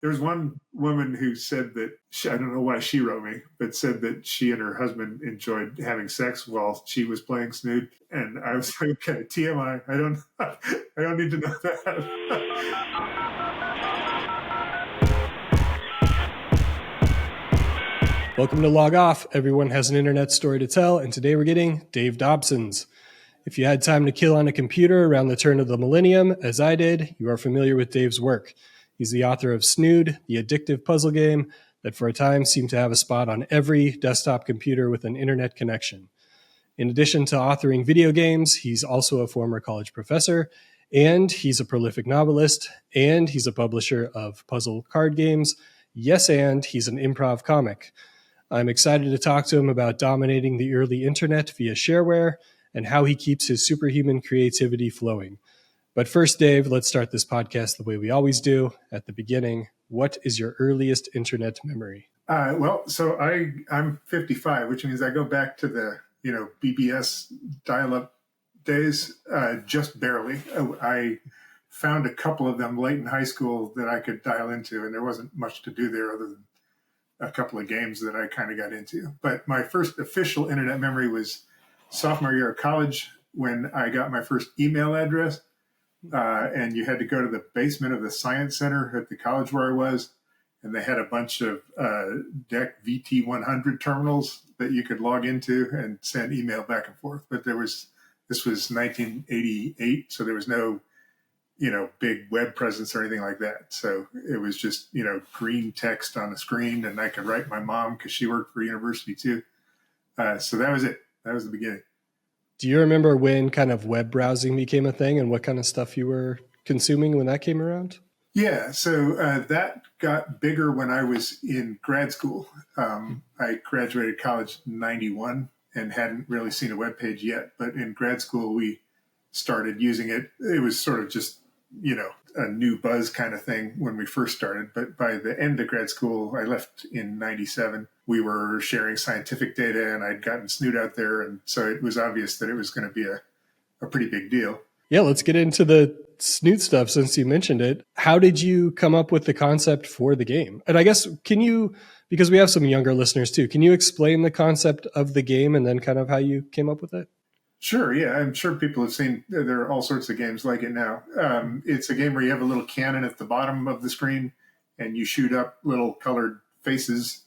There was one woman who said that I don't know why she wrote me, but said that she and her husband enjoyed having sex while she was playing Snood, and I was like, okay, TMI. I don't need to know that. Welcome to Log Off. Everyone has an internet story to tell, and today we're getting Dave Dobson's. If you had time to kill on a computer around the turn of the millennium, as I did, you are familiar with Dave's work. He's the author of Snood, the addictive puzzle game that for a time seemed to have a spot on every desktop computer with an internet connection. In addition to authoring video games, he's also a former college professor, and he's a prolific novelist, and he's a publisher of puzzle card games. Yes, and he's an improv comic. I'm excited to talk to him about dominating the early internet via shareware and how he keeps his superhuman creativity flowing. But first, Dave, let's start this podcast the way we always do, at the beginning. What is your earliest internet memory? So I'm 55, which means I go back to the BBS dial-up days, just barely. I found a couple of them late in high school that I could dial into, and there wasn't much to do there other than a couple of games that I kind of got into. But my first official internet memory was sophomore year of college when I got my first email address. And you had to go to the basement of the science center at the college where I was. And they had a bunch of DEC VT100 terminals that you could log into and send email back and forth. But this was 1988. So there was no big web presence or anything like that. So it was just, green text on a screen, and I could write my mom because she worked for university too. So that was it. That was the beginning. Do you remember when kind of web browsing became a thing and what kind of stuff you were consuming when that came around? Yeah. So that got bigger when I was in grad school. I graduated college in 91 and hadn't really seen a web page yet. But in grad school, we started using it. It was sort of just a new buzz kind of thing when we first started. But by the end of grad school, I left in 97. We were sharing scientific data, and I'd gotten Snood out there. And so it was obvious that it was going to be a pretty big deal. Yeah, let's get into the Snood stuff since you mentioned it. How did you come up with the concept for the game? And I guess, because we have some younger listeners too, can you explain the concept of the game and then kind of how you came up with it? Sure, yeah. I'm sure people have seen, there are all sorts of games like it now. It's a game where you have a little cannon at the bottom of the screen and you shoot up little colored faces.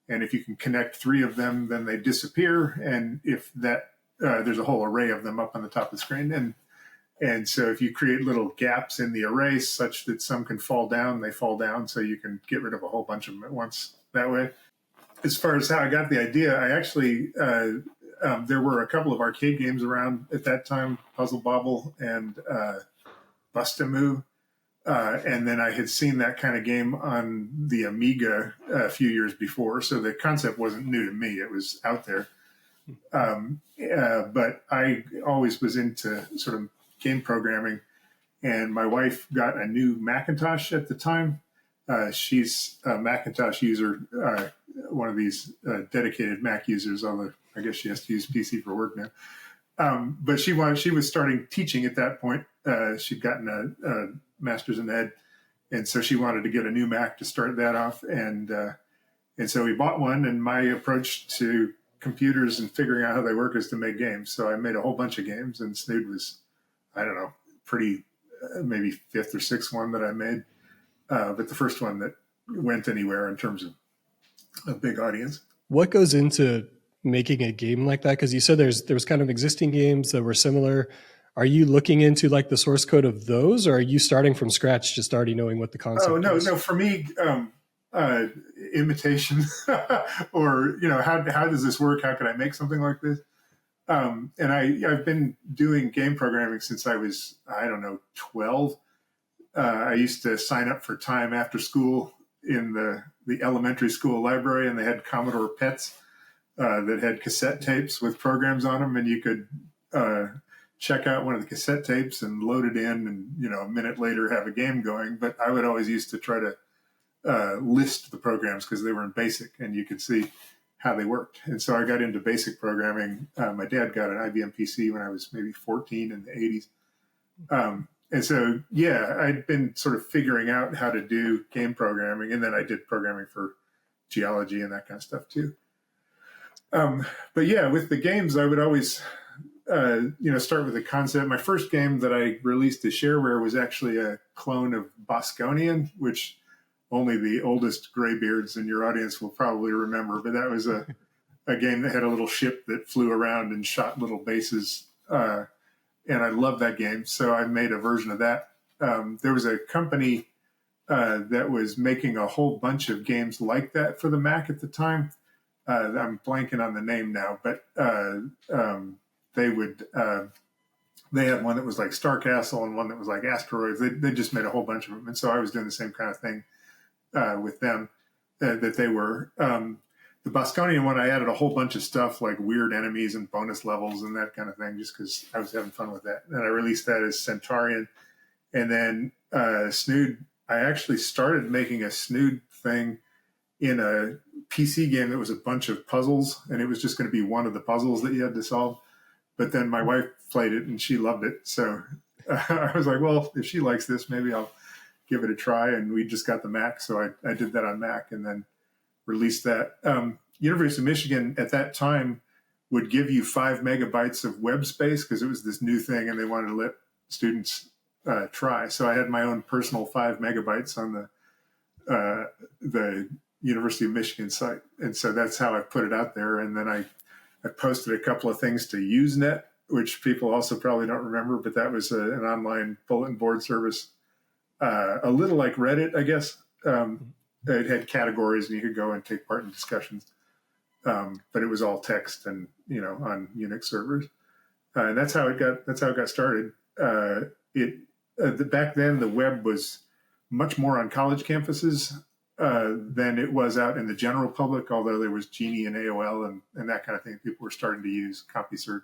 And if you can connect 3 of them, then they disappear. And if there's a whole array of them up on the top of the screen. And so if you create little gaps in the array such that some can fall down, they fall down. So you can get rid of a whole bunch of them at once that way. As far as how I got the idea, I actually... there were a couple of arcade games around at that time, Puzzle Bobble and Bust-A-Moo. And then I had seen that kind of game on the Amiga a few years before. So the concept wasn't new to me. It was out there. But I always was into sort of game programming. And my wife got a new Macintosh at the time. She's a Macintosh user, one of these dedicated Mac users, although I guess she has to use PC for work now. But she was starting teaching at that point. She'd gotten a master's in ed, and so she wanted to get a new Mac to start that off. And so we bought one. And my approach to computers and figuring out how they work is to make games. So I made a whole bunch of games, and Snood was, I don't know, pretty maybe 5th or 6th one that I made, but the first one that went anywhere in terms of a big audience. What goes into making a game like that? Because you said there was kind of existing games that were similar. Are you looking into like the source code of those, or are you starting from scratch, just already knowing what the concept is? No. For me, imitation, or how does this work? How can I make something like this? And I've been doing game programming since I was 12. I used to sign up for time after school in the elementary school library, and they had Commodore PETs that had cassette tapes with programs on them, and you could check out one of the cassette tapes and load it in, and a minute later have a game going. But I would always used to try to list the programs because they were in BASIC, and you could see how they worked. And so I got into basic programming. My dad got an IBM PC when I was maybe 14 in the 80s. and so, yeah, I'd been sort of figuring out how to do game programming, and then I did programming for geology and that kind of stuff too. But yeah, with the games, I would always, start with a concept. My first game that I released to shareware was actually a clone of Bosconian, which only the oldest graybeards in your audience will probably remember. But that was a game that had a little ship that flew around and shot little bases. And I loved that game. So I made a version of that. There was a company that was making a whole bunch of games like that for the Mac at the time. I'm blanking on the name now, but they would they had one that was like Star Castle and one that was like Asteroids. They just made a whole bunch of them, and so I was doing the same kind of thing with them that they were. The Bosconian one, I added a whole bunch of stuff like weird enemies and bonus levels and that kind of thing, just because I was having fun with that. And I released that as Centaurian, and then Snood. I actually started making a Snood thing in a PC game that was a bunch of puzzles, and it was just going to be one of the puzzles that you had to solve. But then my wife played it and she loved it. So I was like, well, if she likes this, maybe I'll give it a try. And we just got the Mac. So I did that on Mac and then released that. University of Michigan at that time would give you 5 megabytes of web space because it was this new thing and they wanted to let students try. So I had my own personal 5 megabytes on the University of Michigan site. And so that's how I put it out there. And then I posted a couple of things to Usenet, which people also probably don't remember, but that was an online bulletin board service, a little like Reddit, I guess. It had categories and you could go and take part in discussions, but it was all text and on Unix servers. And that's how it got started. Back then the web was much more on college campuses than it was out in the general public, although there was Genie and AOL and that kind of thing. People were starting to use CompuServe.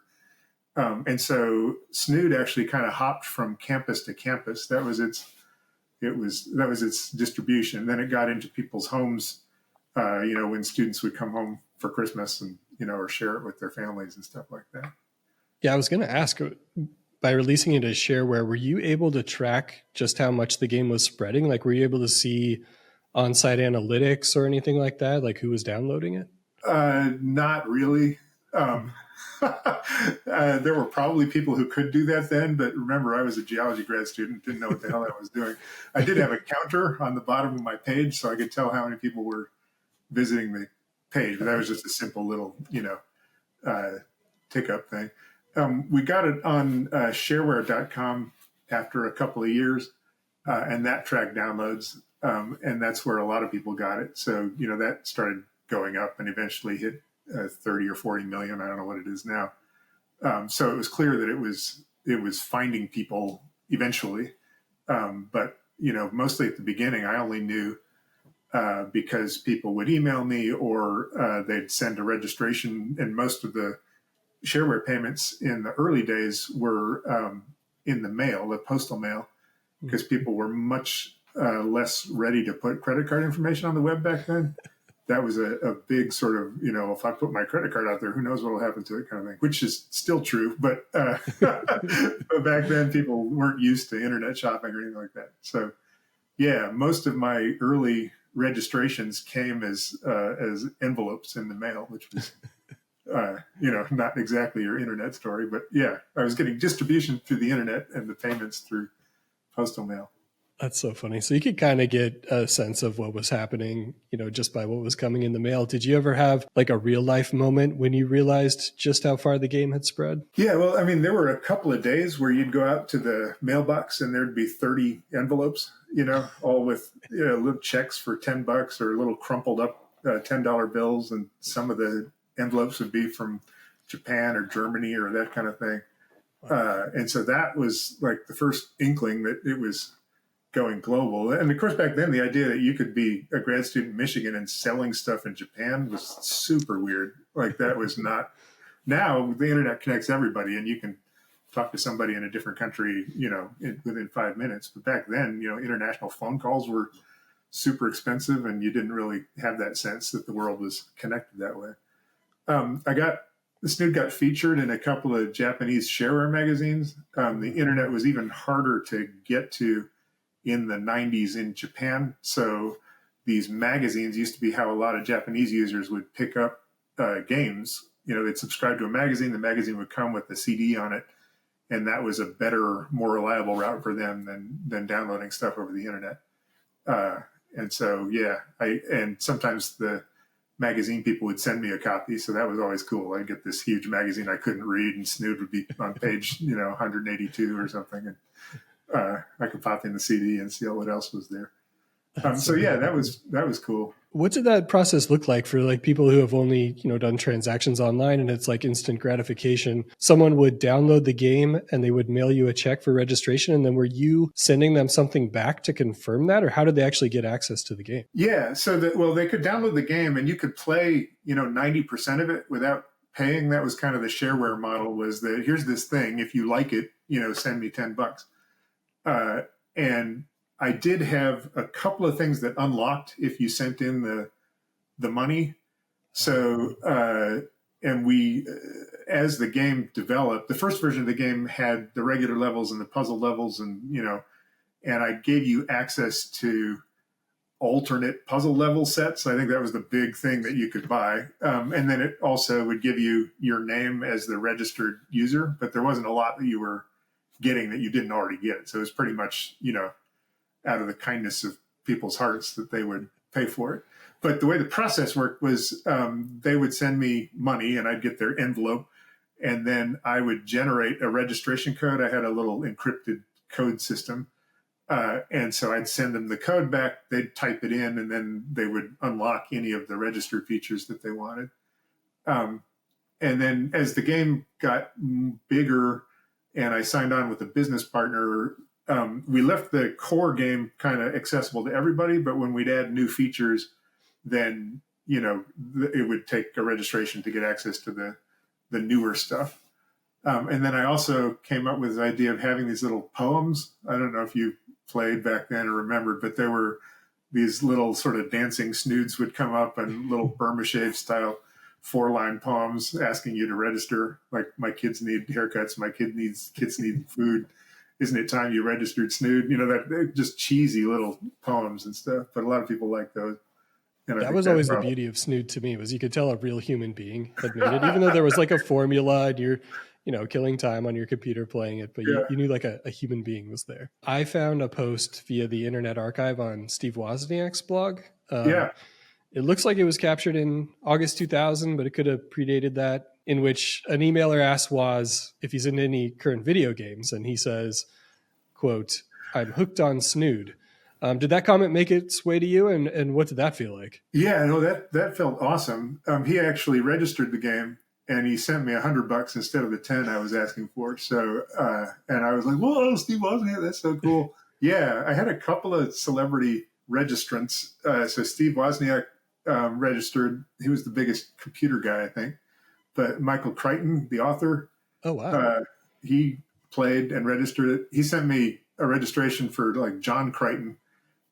And so Snood actually kind of hopped from campus to campus. That was its distribution. Then it got into people's homes, when students would come home for Christmas and, or share it with their families and stuff like that. Yeah, I was going to ask, by releasing it as shareware, were you able to track just how much the game was spreading? Like, were you able to see on-site analytics or anything like that? Like who was downloading it? Not really. There were probably people who could do that then, but remember, I was a geology grad student, didn't know what the hell I was doing. I did have a counter on the bottom of my page, so I could tell how many people were visiting the page, but that was just a simple little, tick-up thing. We got it on shareware.com after a couple of years, and that tracked downloads, and that's where a lot of people got it. So, that started going up and eventually hit 30 or 40 million. I don't know what it is now. So it was clear that it was finding people eventually. But, mostly at the beginning, I only knew because people would email me or they'd send a registration. And most of the shareware payments in the early days were in the mail, the postal mail, because people were much less ready to put credit card information on the web back then. That was a big sort of, if I put my credit card out there, who knows what will happen to it kind of thing, which is still true. But, but back then people weren't used to internet shopping or anything like that. So, yeah, most of my early registrations came as envelopes in the mail, which was, not exactly your internet story. But, yeah, I was getting distribution through the internet and the payments through postal mail. That's so funny. So you could kind of get a sense of what was happening, just by what was coming in the mail. Did you ever have like a real life moment when you realized just how far the game had spread? Yeah, well, I mean, there were a couple of days where you'd go out to the mailbox and there'd be 30 envelopes, all with little checks for $10 or little crumpled up $10 bills. And some of the envelopes would be from Japan or Germany or that kind of thing. And so that was like the first inkling that it was going global. And of course, back then, the idea that you could be a grad student in Michigan and selling stuff in Japan was super weird. Like that was not. Now the internet connects everybody and you can talk to somebody in a different country, within 5 minutes. But back then, international phone calls were super expensive and you didn't really have that sense that the world was connected that way. I got Snood got featured in a couple of Japanese shareware magazines. The internet was even harder to get to in the 90s in Japan. So these magazines used to be how a lot of Japanese users would pick up games. They'd subscribe to a magazine. The magazine would come with a CD on it, and that was a better, more reliable route for them than downloading stuff over the internet. And so, yeah, and sometimes the magazine people would send me a copy, so that was always cool. I'd get this huge magazine I couldn't read, and Snood would be on page 182 or something, and I could pop in the CD and see what else was there. So yeah, that was cool. What did that process look like for like people who have only, done transactions online and it's like instant gratification? Someone would download the game and they would mail you a check for registration. And then were you sending them something back to confirm that? Or how did they actually get access to the game? Yeah. So they could download the game and you could play, 90% of it without paying. That was kind of the shareware model, was that here's this thing. If you like it, send me $10. And I did have a couple of things that unlocked if you sent in the money. So, and we, as the game developed, the first version of the game had the regular levels and the puzzle levels, and and I gave you access to alternate puzzle level sets. I think that was the big thing that you could buy. And then it also would give you your name as the registered user, but there wasn't a lot that you were getting that you didn't already get. So it was pretty much, out of the kindness of people's hearts that they would pay for it. But the way the process worked was they would send me money and I'd get their envelope, and then I would generate a registration code. I had a little encrypted code system. And so I'd send them the code back, they'd type it in, and then they would unlock any of the registered features that they wanted. And then as the game got bigger and I signed on with a business partner, we left the core game kind of accessible to everybody, but when we'd add new features, then, it would take a registration to get access to the newer stuff. And then I also came up with the idea of having these little poems. I don't know if you played back then or remembered, but there were these little sort of dancing snoods would come up and little Burma Shave style 4-line poems asking you to register. Like, my kids need haircuts, my kids need food. Isn't it time you registered, Snood? That just cheesy little poems and stuff. But a lot of people like those. That was always the beauty of Snood to me, was you could tell a real human being had made it, even though there was like a formula and you're, killing time on your computer playing it, but you knew like a human being was there. I found a post via the Internet Archive on Steve Wozniak's blog. It looks like it was captured in August 2000, but it could have predated that, in which an emailer asked Woz if he's in any current video games. And he says, quote, "I'm hooked on Snood." Did that comment make its way to you? And what did that feel like? Yeah, no, that felt awesome. He actually registered the game and he sent me $100 instead of the 10 I was asking for. So, and I was like, whoa, Steve Wozniak, that's so cool. Yeah, I had a couple of celebrity registrants. So Steve Wozniak registered. He was the biggest computer guy, I think. But Michael Crichton, the author, oh wow, he played and registered it. He sent me a registration for like John Crichton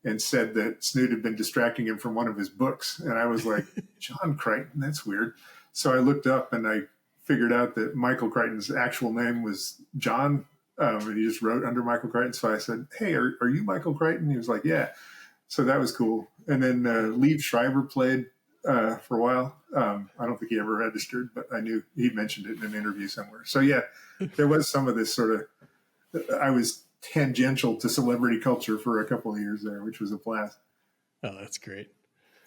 and said that Snood had been distracting him from one of his books. And I was like, John Crichton, that's weird. So I looked up and I figured out that Michael Crichton's actual name was John, and he just wrote under Michael Crichton. So I said, hey, are you Michael Crichton? He was like, yeah. So that was cool. And then Liev Schreiber played for a while. I don't think he ever registered, but I knew he mentioned it in an interview somewhere. So yeah, there was some of this sort of, I was tangential to celebrity culture for a couple of years there, which was a blast. Oh, that's great.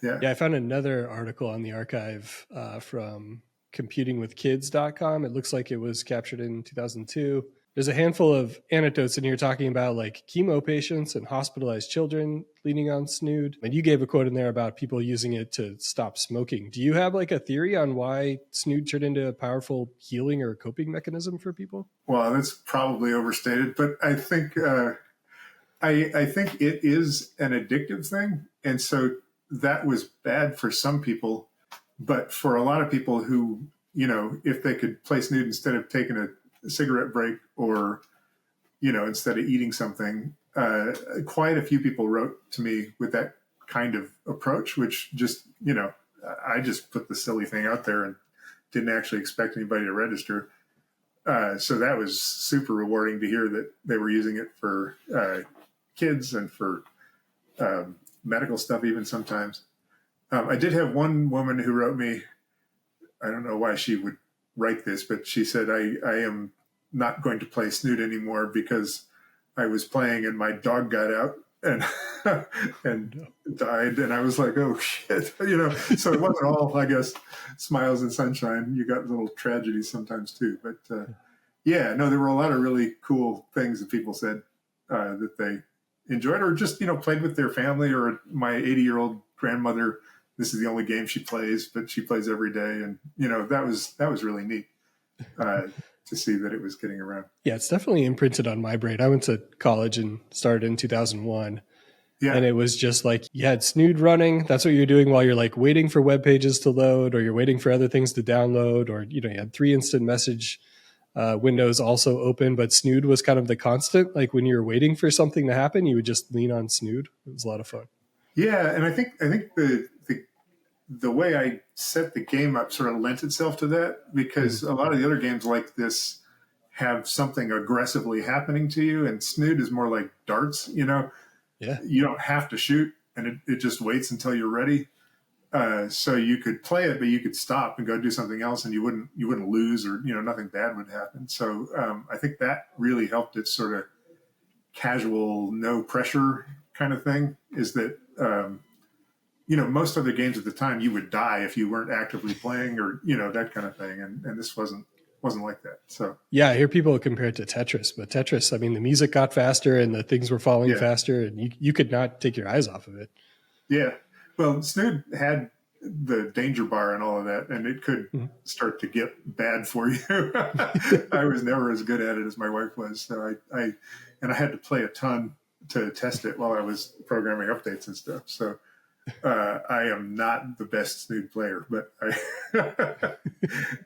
Yeah. I found another article on the archive from computingwithkids.com. It looks like it was captured in 2002. There's a handful of anecdotes in here talking about like chemo patients and hospitalized children leaning on Snood. And you gave a quote in there about people using it to stop smoking. Do you have like a theory on why Snood turned into a powerful healing or coping mechanism for people? Well, that's probably overstated, but I think I think it is an addictive thing. And so that was bad for some people. But for a lot of people who, if they could play Snood instead of taking a cigarette break or, instead of eating something, quite a few people wrote to me with that kind of approach, which just, I just put the silly thing out there and didn't actually expect anybody to register. So that was super rewarding to hear that they were using it for kids and for medical stuff, even sometimes. I did have one woman who wrote me, I don't know why she would write this, but she said, I am not going to play Snood anymore because I was playing and my dog got out and and died. And I was like, oh, shit. So it wasn't all, I guess, smiles and sunshine. You got little tragedies sometimes, too. But yeah, no, there were a lot of really cool things that people said that they enjoyed or just, played with their family. Or my 80-year-old grandmother, this is the only game she plays, but she plays every day. And, that was really neat to see that it was getting around. Yeah, it's definitely imprinted on my brain. I went to college and started in 2001. Yeah. And it was just like you had Snood running. That's what you're doing while you're like waiting for web pages to load, or you're waiting for other things to download, or, you had 3 instant message windows also open, but Snood was kind of the constant. Like when you were waiting for something to happen, you would just lean on Snood. It was a lot of fun. Yeah. And I think the way I set the game up sort of lent itself to that, because a lot of the other games like this have something aggressively happening to you, and Snood is more like darts. Yeah. You don't have to shoot, and it just waits until you're ready. So you could play it, but you could stop and go do something else, and you wouldn't lose, or nothing bad would happen. So I think that really helped it sort of casual, no pressure kind of thing. Is that most other games at the time you would die if you weren't actively playing, or that kind of thing, and this wasn't like that. So yeah, I hear people compare it to Tetris, but Tetris, I mean, the music got faster and the things were falling faster, and you could not take your eyes off of it. Yeah. Well, Snood had the danger bar and all of that, and it could start to get bad for you. I was never as good at it as my wife was. So I had to play a ton to test it while I was programming updates and stuff. So I am not the best Snood player, but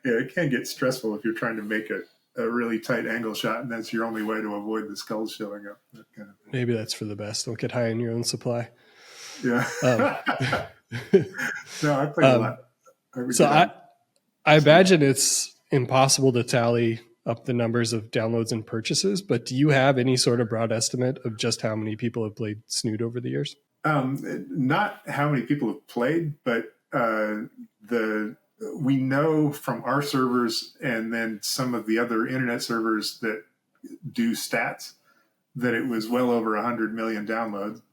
it can get stressful if you're trying to make a really tight angle shot, and that's your only way to avoid the skulls showing up. That kind of thing. Maybe that's for the best. Don't get high on your own supply. Yeah. No, I played a lot. I imagine it's impossible to tally up the numbers of downloads and purchases, but do you have any sort of broad estimate of just how many people have played Snood over the years? Not how many people have played, but we know from our servers and then some of the other internet servers that do stats that it was well over 100 million downloads.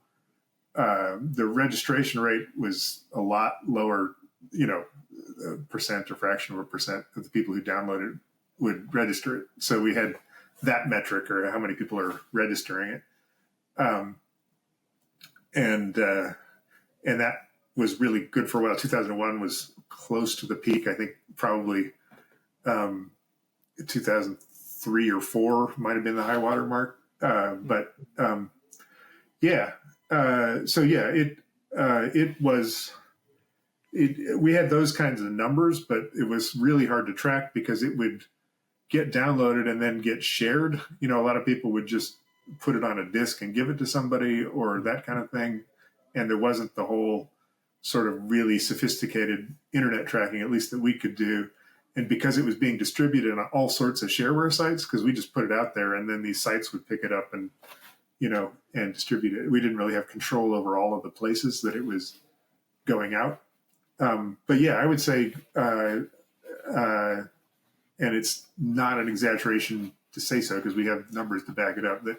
The registration rate was a lot lower, a percent or fraction of a percent of the people who downloaded would register it. So we had that metric, or how many people are registering it. And that was really good for a while. 2001 was close to the peak. I think probably 2003 or 4 might have been the high water mark. We had those kinds of numbers, but it was really hard to track because it would get downloaded and then get shared. A lot of people would just put it on a disk and give it to somebody, or that kind of thing. And there wasn't the whole sort of really sophisticated internet tracking, at least that we could do. And because it was being distributed on all sorts of shareware sites, because we just put it out there and then these sites would pick it up and and distribute it. We didn't really have control over all of the places that it was going out. But yeah, I would say, and it's not an exaggeration to say so because we have numbers to back it up, that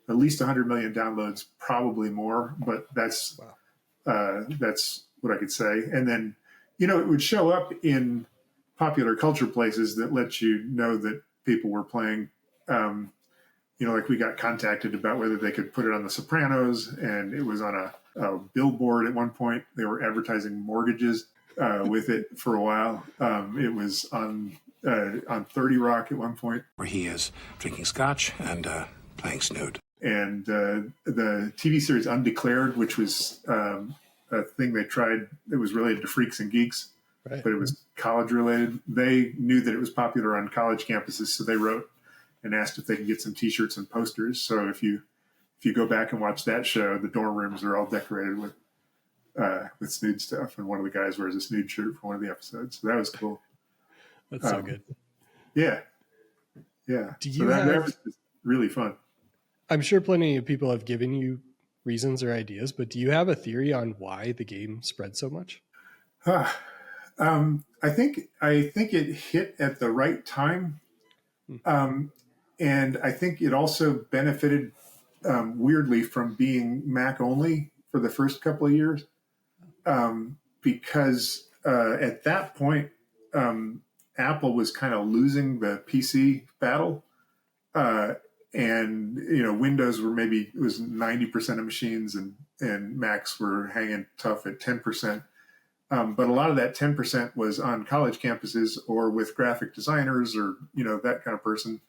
at least 100 million downloads, probably more, but that's what I could say. And then, it would show up in popular culture places that let you know that people were playing. Like we got contacted about whether they could put it on The Sopranos, and it was on a billboard at one point. They were advertising mortgages with it for a while. It was on 30 Rock at one point, where he is drinking scotch and playing Snood. And the TV series Undeclared, which was a thing they tried, it was related to Freaks and Geeks, right, but it was college related. They knew that it was popular on college campuses, so they wrote and asked if they could get some T-shirts and posters. So if you go back and watch that show, the dorm rooms are all decorated with Snood stuff, and one of the guys wears a Snood shirt for one of the episodes. So that was cool. That's so good. Yeah, yeah. Do So you that have, was just really fun. I'm sure plenty of people have given you reasons or ideas, but do you have a theory on why the game spread so much? I think it hit at the right time, Hmm. and I think it also benefited weirdly from being Mac only for the first couple of years, because at that point, Apple was kind of losing the PC battle, uh, and Windows were maybe it was 90% of machines, and Macs were hanging tough at 10%. But a lot of that 10% was on college campuses or with graphic designers or that kind of person.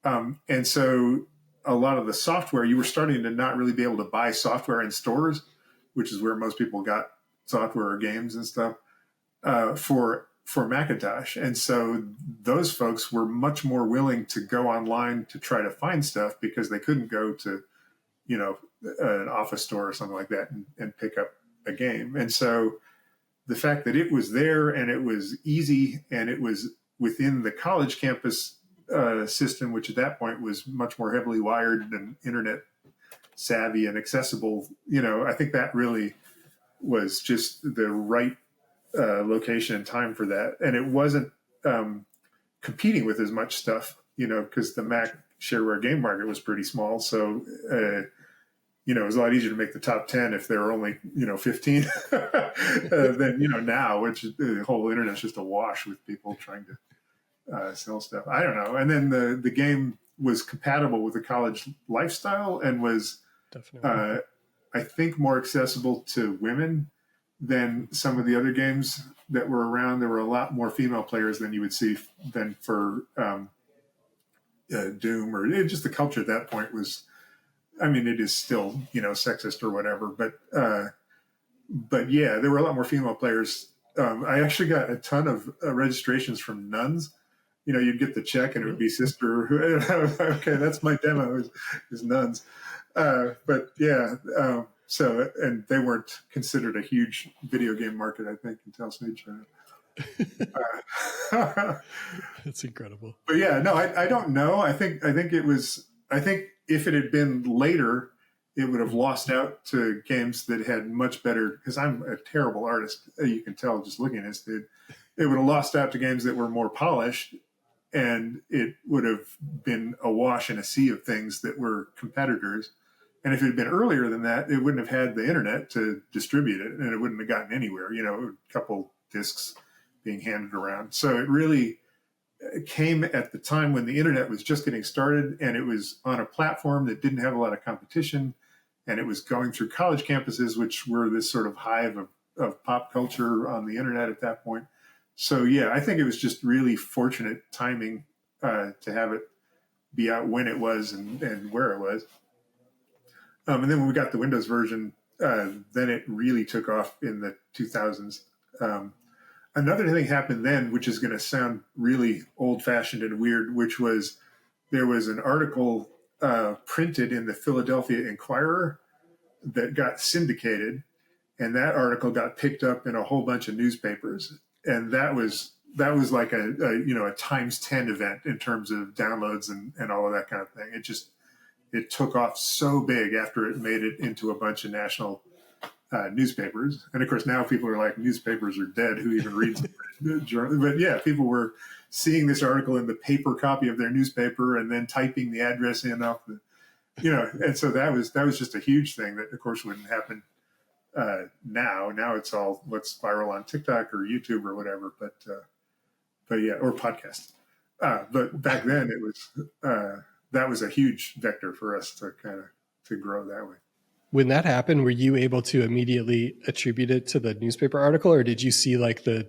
And so a lot of the software, you were starting to not really be able to buy software in stores, which is where most people got software or games and stuff, for Macintosh. And so those folks were much more willing to go online to try to find stuff because they couldn't go to you know an office store or something like that and pick up a game. And so the fact that it was there and it was easy and it was within the college campus system, which at that point was much more heavily wired and internet savvy and accessible, I think that really was just the right location and time for that. And it wasn't competing with as much stuff, because the Mac shareware game market was pretty small. So, it was a lot easier to make the top 10 if there were only, 15 than, now, which the whole internet's just awash with people trying to sell stuff. I don't know. And then the game was compatible with the college lifestyle and was, Definitely. I think, more accessible to women than some of the other games that were around. There were a lot more female players than you would see than for Doom, or just the culture at that point was, I mean, it is still, sexist or whatever, but yeah, there were a lot more female players. I actually got a ton of registrations from nuns. You'd get the check and it would be sister. Okay, that's my demo is nuns. But yeah, and they weren't considered a huge video game market, I think, until Snood showed up. That's incredible. But yeah, no, I don't know. I think it was. I think if it had been later, it would have lost out to games that had much better. Because I'm a terrible artist, you can tell just looking at this dude. It would have lost out to games that were more polished, and it would have been awash in a sea of things that were competitors. And if it had been earlier than that, it wouldn't have had the internet to distribute it, and it wouldn't have gotten anywhere. A couple discs being handed around. So it really came at the time when the internet was just getting started, and it was on a platform that didn't have a lot of competition, and it was going through college campuses, which were this sort of hive of pop culture on the internet at that point. So yeah, I think it was just really fortunate timing to have it be out when it was and where it was. And then when we got the Windows version, then it really took off in the 2000s. Another thing happened then, which is going to sound really old-fashioned and weird, which was there was an article printed in the Philadelphia Inquirer that got syndicated, and that article got picked up in a whole bunch of newspapers, and that was like a times 10 event in terms of downloads and all of that kind of thing. It took off so big after it made it into a bunch of national newspapers. And of course, now people are like, newspapers are dead. Who even reads journal? But yeah, people were seeing this article in the paper copy of their newspaper and then typing the address in off the, and so that was just a huge thing that of course wouldn't happen now. Now it's all what's viral on TikTok or YouTube or whatever. But yeah, or podcast. But back then it was, that was a huge vector for us to grow that way. When that happened, were you able to immediately attribute it to the newspaper article, or did you see like the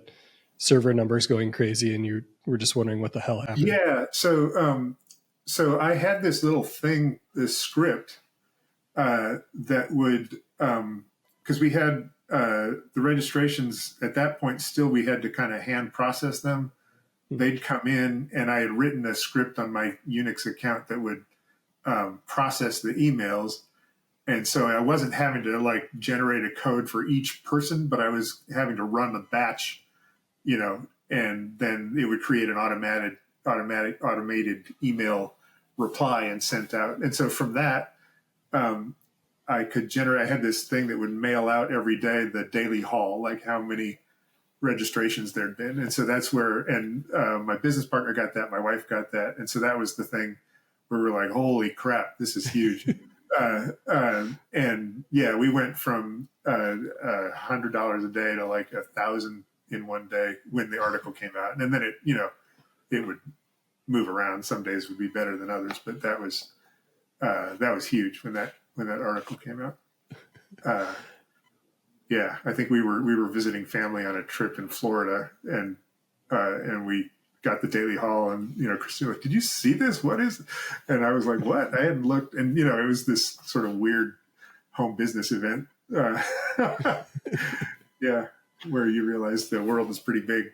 server numbers going crazy and you were just wondering what the hell happened? Yeah. So I had this little thing, this script that would, because we had the registrations at that point, still we had to kind of hand process them. They'd come in, and I had written a script on my Unix account that would process the emails. And so I wasn't having to like generate a code for each person, but I was having to run the batch, and then it would create an automated email reply and sent out. And so from that, I could generate. I had this thing that would mail out every day the daily haul, like how many registrations there'd been. And so that's where, and my business partner got that, my wife got that. And so that was the thing where we were like, holy crap, this is huge. And yeah, we went from $100 a day to like 1,000 in one day when the article came out. And then it would move around. Some days would be better than others, but that was huge when that article came out. Yeah, I think we were visiting family on a trip in Florida, and we got the Daily Haul, and Christine was like, "Did you see this? What is?" And I was like, "What?" I hadn't looked, and it was this sort of weird home business event. Yeah, where you realize the world is pretty big.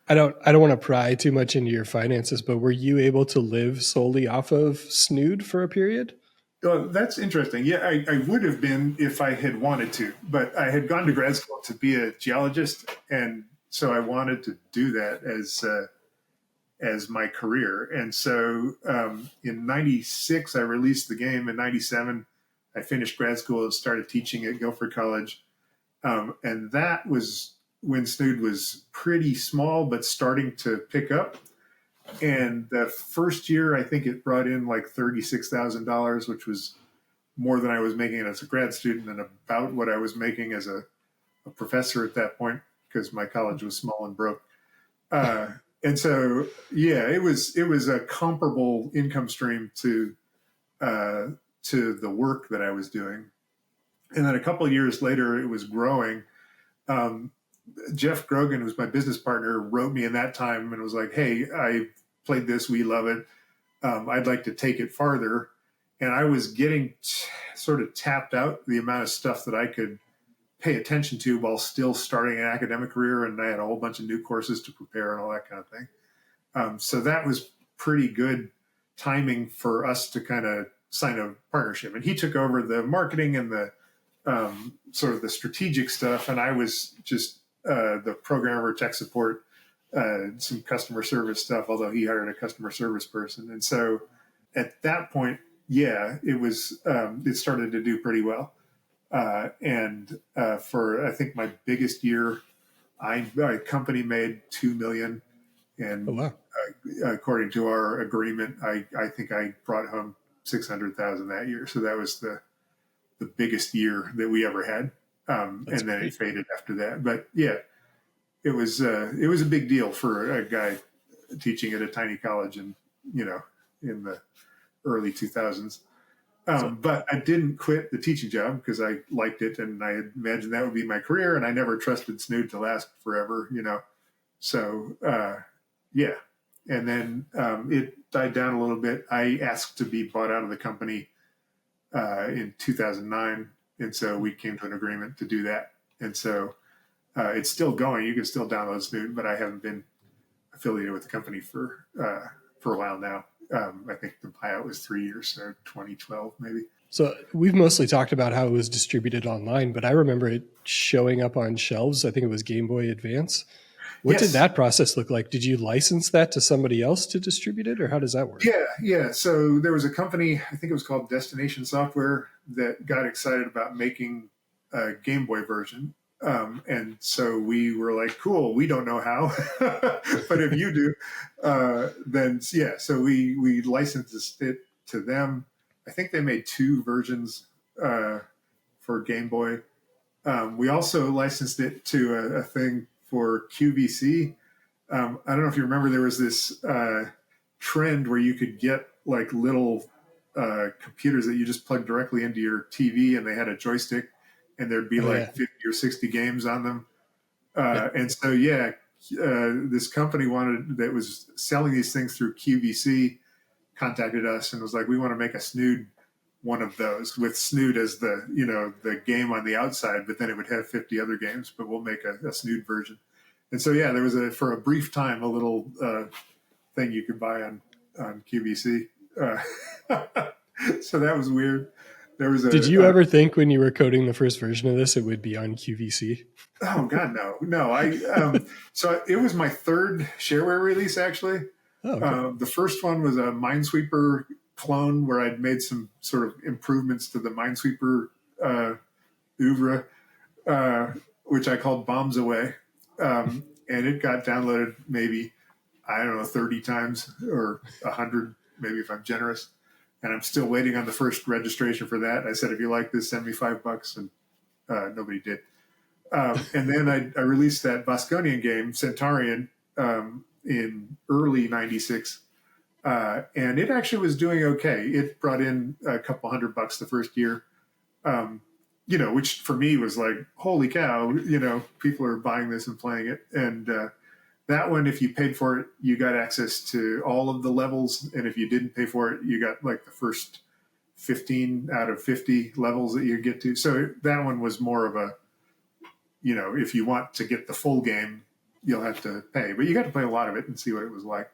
I don't want to pry too much into your finances, but were you able to live solely off of Snood for a period? Oh, that's interesting. Yeah, I would have been if I had wanted to, but I had gone to grad school to be a geologist, and so I wanted to do that as my career. And so in '96, I released the game. In '97, I finished grad school and started teaching at Guilford College, and that was when Snood was pretty small but starting to pick up. And the first year, I think it brought in like $36,000, which was more than I was making as a grad student and about what I was making as a professor at that point, because my college was small and broke. And so, yeah, it was a comparable income stream to the work that I was doing. And then a couple of years later, it was growing. Jeff Grogan, who was my business partner, wrote me in that time and was like, "Hey, I played this. We love it. I'd like to take it farther." And I was getting sort of tapped out the amount of stuff that I could pay attention to while still starting an academic career. And I had a whole bunch of new courses to prepare and all that kind of thing. So that was pretty good timing for us to kind of sign a partnership. And he took over the marketing and the sort of the strategic stuff. And I was just the programmer, tech support, some customer service stuff, although he hired a customer service person. And so at that point, yeah, it started to do pretty well. And for, I think, my biggest year, my company made $2 million. And Oh, wow. According to our agreement, I think I brought home $600,000 that year. So that was the biggest year that we ever had. And then great. It faded after that. But yeah, it was a big deal for a guy teaching at a tiny college in the early 2000s. But I didn't quit the teaching job because I liked it, and I imagined that would be my career, and I never trusted Snood to last forever, So yeah, and then it died down a little bit. I asked to be bought out of the company in 2009, and so we came to an agreement to do that. And so it's still going. You can still download Snood, but I haven't been affiliated with the company for a while now. I think the buyout was 3 years, so 2012 maybe. So we've mostly talked about how it was distributed online, but I remember it showing up on shelves. I think it was Game Boy Advance. What did that process look like? Did you license that to somebody else to distribute it, or how does that work? Yeah. So there was a company, I think it was called Destination Software, that got excited about making a Game Boy version. And so we were like, cool, we don't know how, but if you do, then yeah. So we licensed it to them. I think they made 2 versions for Game Boy. We also licensed it to a thing for QVC. I don't know if you remember, there was this trend where you could get like little computers that you just plug directly into your TV, and they had a joystick, and there'd be 50 or 60 games on them. And so, this company that was selling these things through QVC contacted us and was like, we want to make a Snood one of those, with Snood as the game on the outside, but then it would have 50 other games, but we'll make a Snood version. And so, yeah, there was for a brief time, a little thing you could buy on QVC. So that was weird. There was Did you ever think when you were coding the first version of this, it would be on QVC? Oh God, no. So it was my third shareware release actually. Oh, okay. The first one was a Minesweeper clone where I'd made some sort of improvements to the Minesweeper oeuvre, which I called Bombs Away, and it got downloaded maybe, I don't know, 30 times or 100, maybe if I'm generous. And I'm still waiting on the first registration for that. I said, if you like this, send me $5, and nobody did. And then I released that Bosconian game, Centaurian, in early '96, and it actually was doing okay. It brought in a couple $100 the first year, which for me was like, holy cow, people are buying this and playing it. And that one, if you paid for it, you got access to all of the levels. And if you didn't pay for it, you got like the first 15 out of 50 levels that you get to. So that one was more of a, if you want to get the full game, you'll have to pay. But you got to play a lot of it and see what it was like.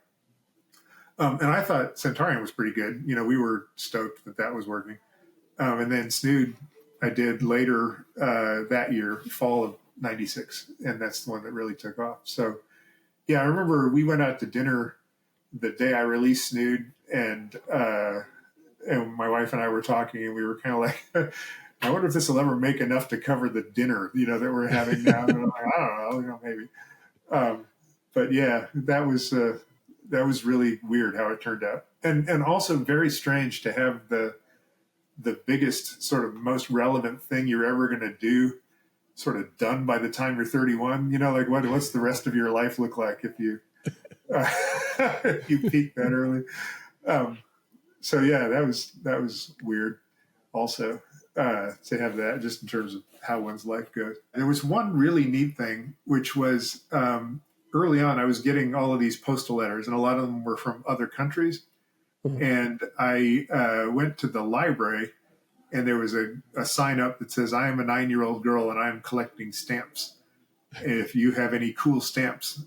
And I thought Centaurian was pretty good. We were stoked that was working. And then Snood, I did later that year, fall of '96, and that's the one that really took off. So, yeah, I remember we went out to dinner the day I released Snood, and my wife and I were talking, and we were kind of like, I wonder if this will ever make enough to cover the dinner, that we're having now. And I'm like, I don't know, maybe. But yeah, that was really weird how it turned out, and also very strange to have the biggest sort of most relevant thing you're ever going to do sort of done by the time you're 31. Like what's the rest of your life look like if you if you peak that early? So yeah, that was weird. Also, to have that just in terms of how one's life goes. There was one really neat thing, which was early on, I was getting all of these postal letters, and a lot of them were from other countries. Mm-hmm. And I went to the library, and there was a sign up that says, I am a 9-year-old girl, and I'm collecting stamps. If you have any cool stamps,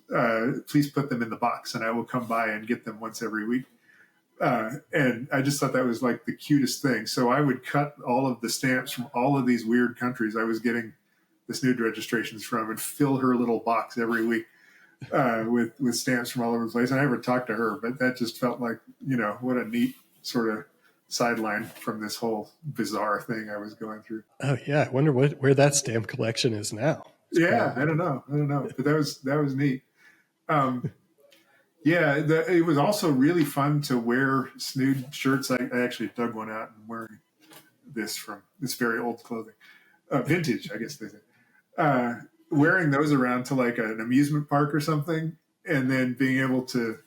please put them in the box, and I will come by and get them once every week. And I just thought that was like the cutest thing. So I would cut all of the stamps from all of these weird countries I was getting the Snood registrations from and fill her little box every week with stamps from all over the place. I never talked to her, but that just felt like, what a neat sort of sideline from this whole bizarre thing I was going through. Oh yeah, I wonder where that stamp collection is now. Yeah, I don't know, but that was neat. Yeah, it was also really fun to wear Snood shirts. I actually dug one out and wearing this from this very old clothing, vintage, I guess they say. Wearing those around to like an amusement park or something, and then being able to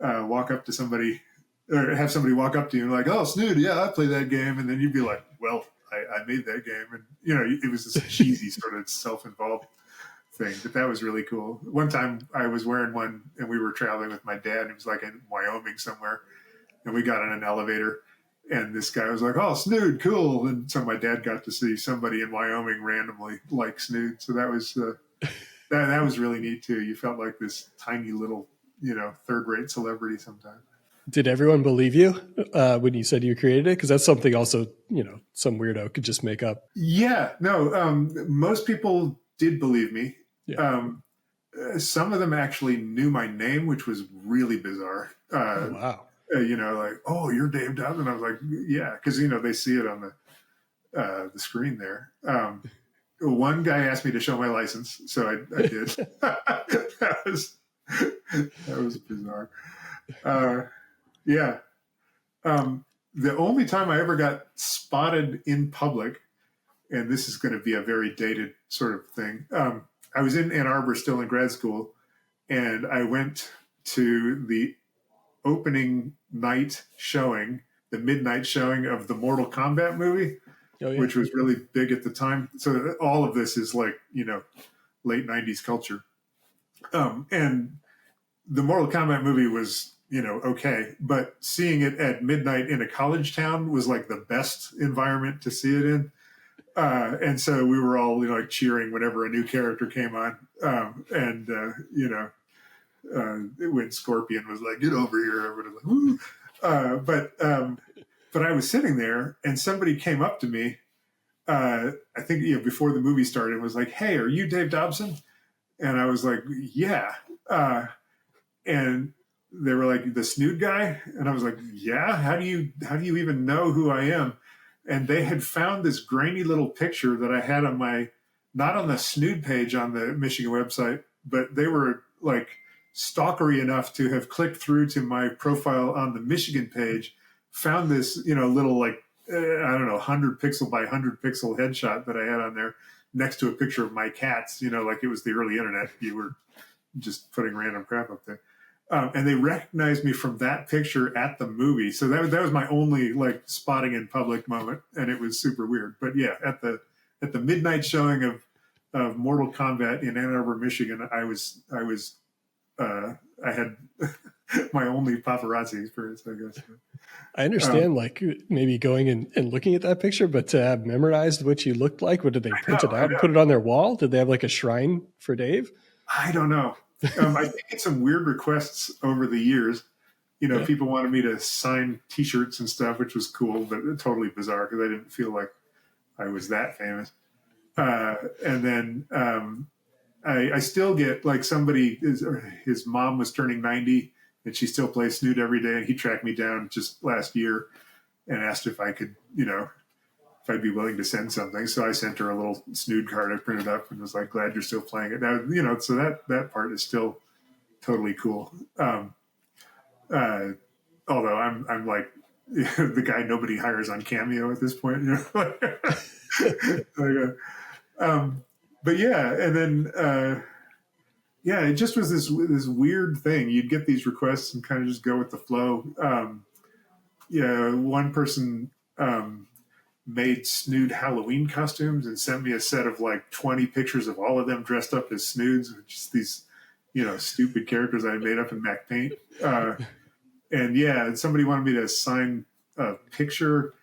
walk up to somebody or have somebody walk up to you and like, oh, Snood, yeah, I play that game. And then you'd be like, well, I made that game. And, it was this cheesy sort of self-involved thing, but that was really cool. One time I was wearing one and we were traveling with my dad. It was like in Wyoming somewhere. And we got on an elevator and this guy was like, oh, Snood, cool. And so my dad got to see somebody in Wyoming randomly like Snood. So that was that was really neat too. You felt like this tiny little, third-rate celebrity sometimes. Did everyone believe you when you said you created it? Because that's something also, some weirdo could just make up. Yeah, no, most people did believe me. Yeah. Some of them actually knew my name, which was really bizarre. Oh, wow. Like, oh, you're Dave Dobson. And I was like, yeah, because, they see it on the screen there. One guy asked me to show my license, so I did. that was bizarre. Yeah. The only time I ever got spotted in public, and this is going to be a very dated sort of thing. I was in Ann Arbor still in grad school, and I went to the opening night showing, the midnight showing of the Mortal Kombat movie, which was really big at the time. So all of this is like, late 90s culture. And the Mortal Kombat movie was, okay, but seeing it at midnight in a college town was like the best environment to see it in. And so we were all like cheering whenever a new character came on. When Scorpion was like, get over here, everybody was like, woo. but I was sitting there and somebody came up to me, I think before the movie started, and was like, "Hey, are you Dave Dobson?" And I was like, "Yeah." And they were like, "The Snood guy?" And I was like, "Yeah. How do you even know who I am?" And they had found this grainy little picture that I had on my, not on the Snood page on the Michigan website, but they were like stalkery enough to have clicked through to my profile on the Michigan page, found this, little like, I don't know, 100 pixel by 100 pixel headshot that I had on there next to a picture of my cats, like it was the early internet. You were just putting random crap up there. And they recognized me from that picture at the movie. So that was my only like spotting in public moment. And it was super weird. But yeah, at the midnight showing of Mortal Kombat in Ann Arbor, Michigan, I had my only paparazzi experience, I guess. I understand, like maybe going and looking at that picture, but to have memorized what you looked like, what did they print it out and put it on their wall? Did they have like a shrine for Dave? I don't know. I get some weird requests over the years. People wanted me to sign T-shirts and stuff, which was cool, but totally bizarre because I didn't feel like I was that famous. And then I still get like somebody, his mom was turning 90 and she still plays Snood every day. And he tracked me down just last year and asked if I could, if I'd be willing to send something. So I sent her a little Snood card I printed up and was like, glad you're still playing it. Now, so that part is still totally cool. Although I'm like the guy nobody hires on Cameo at this point, but yeah, and then it just was this weird thing. You'd get these requests and kind of just go with the flow. One person made Snood Halloween costumes and sent me a set of like 20 pictures of all of them dressed up as Snoods, just these stupid characters I made up in Mac Paint. And somebody wanted me to sign a picture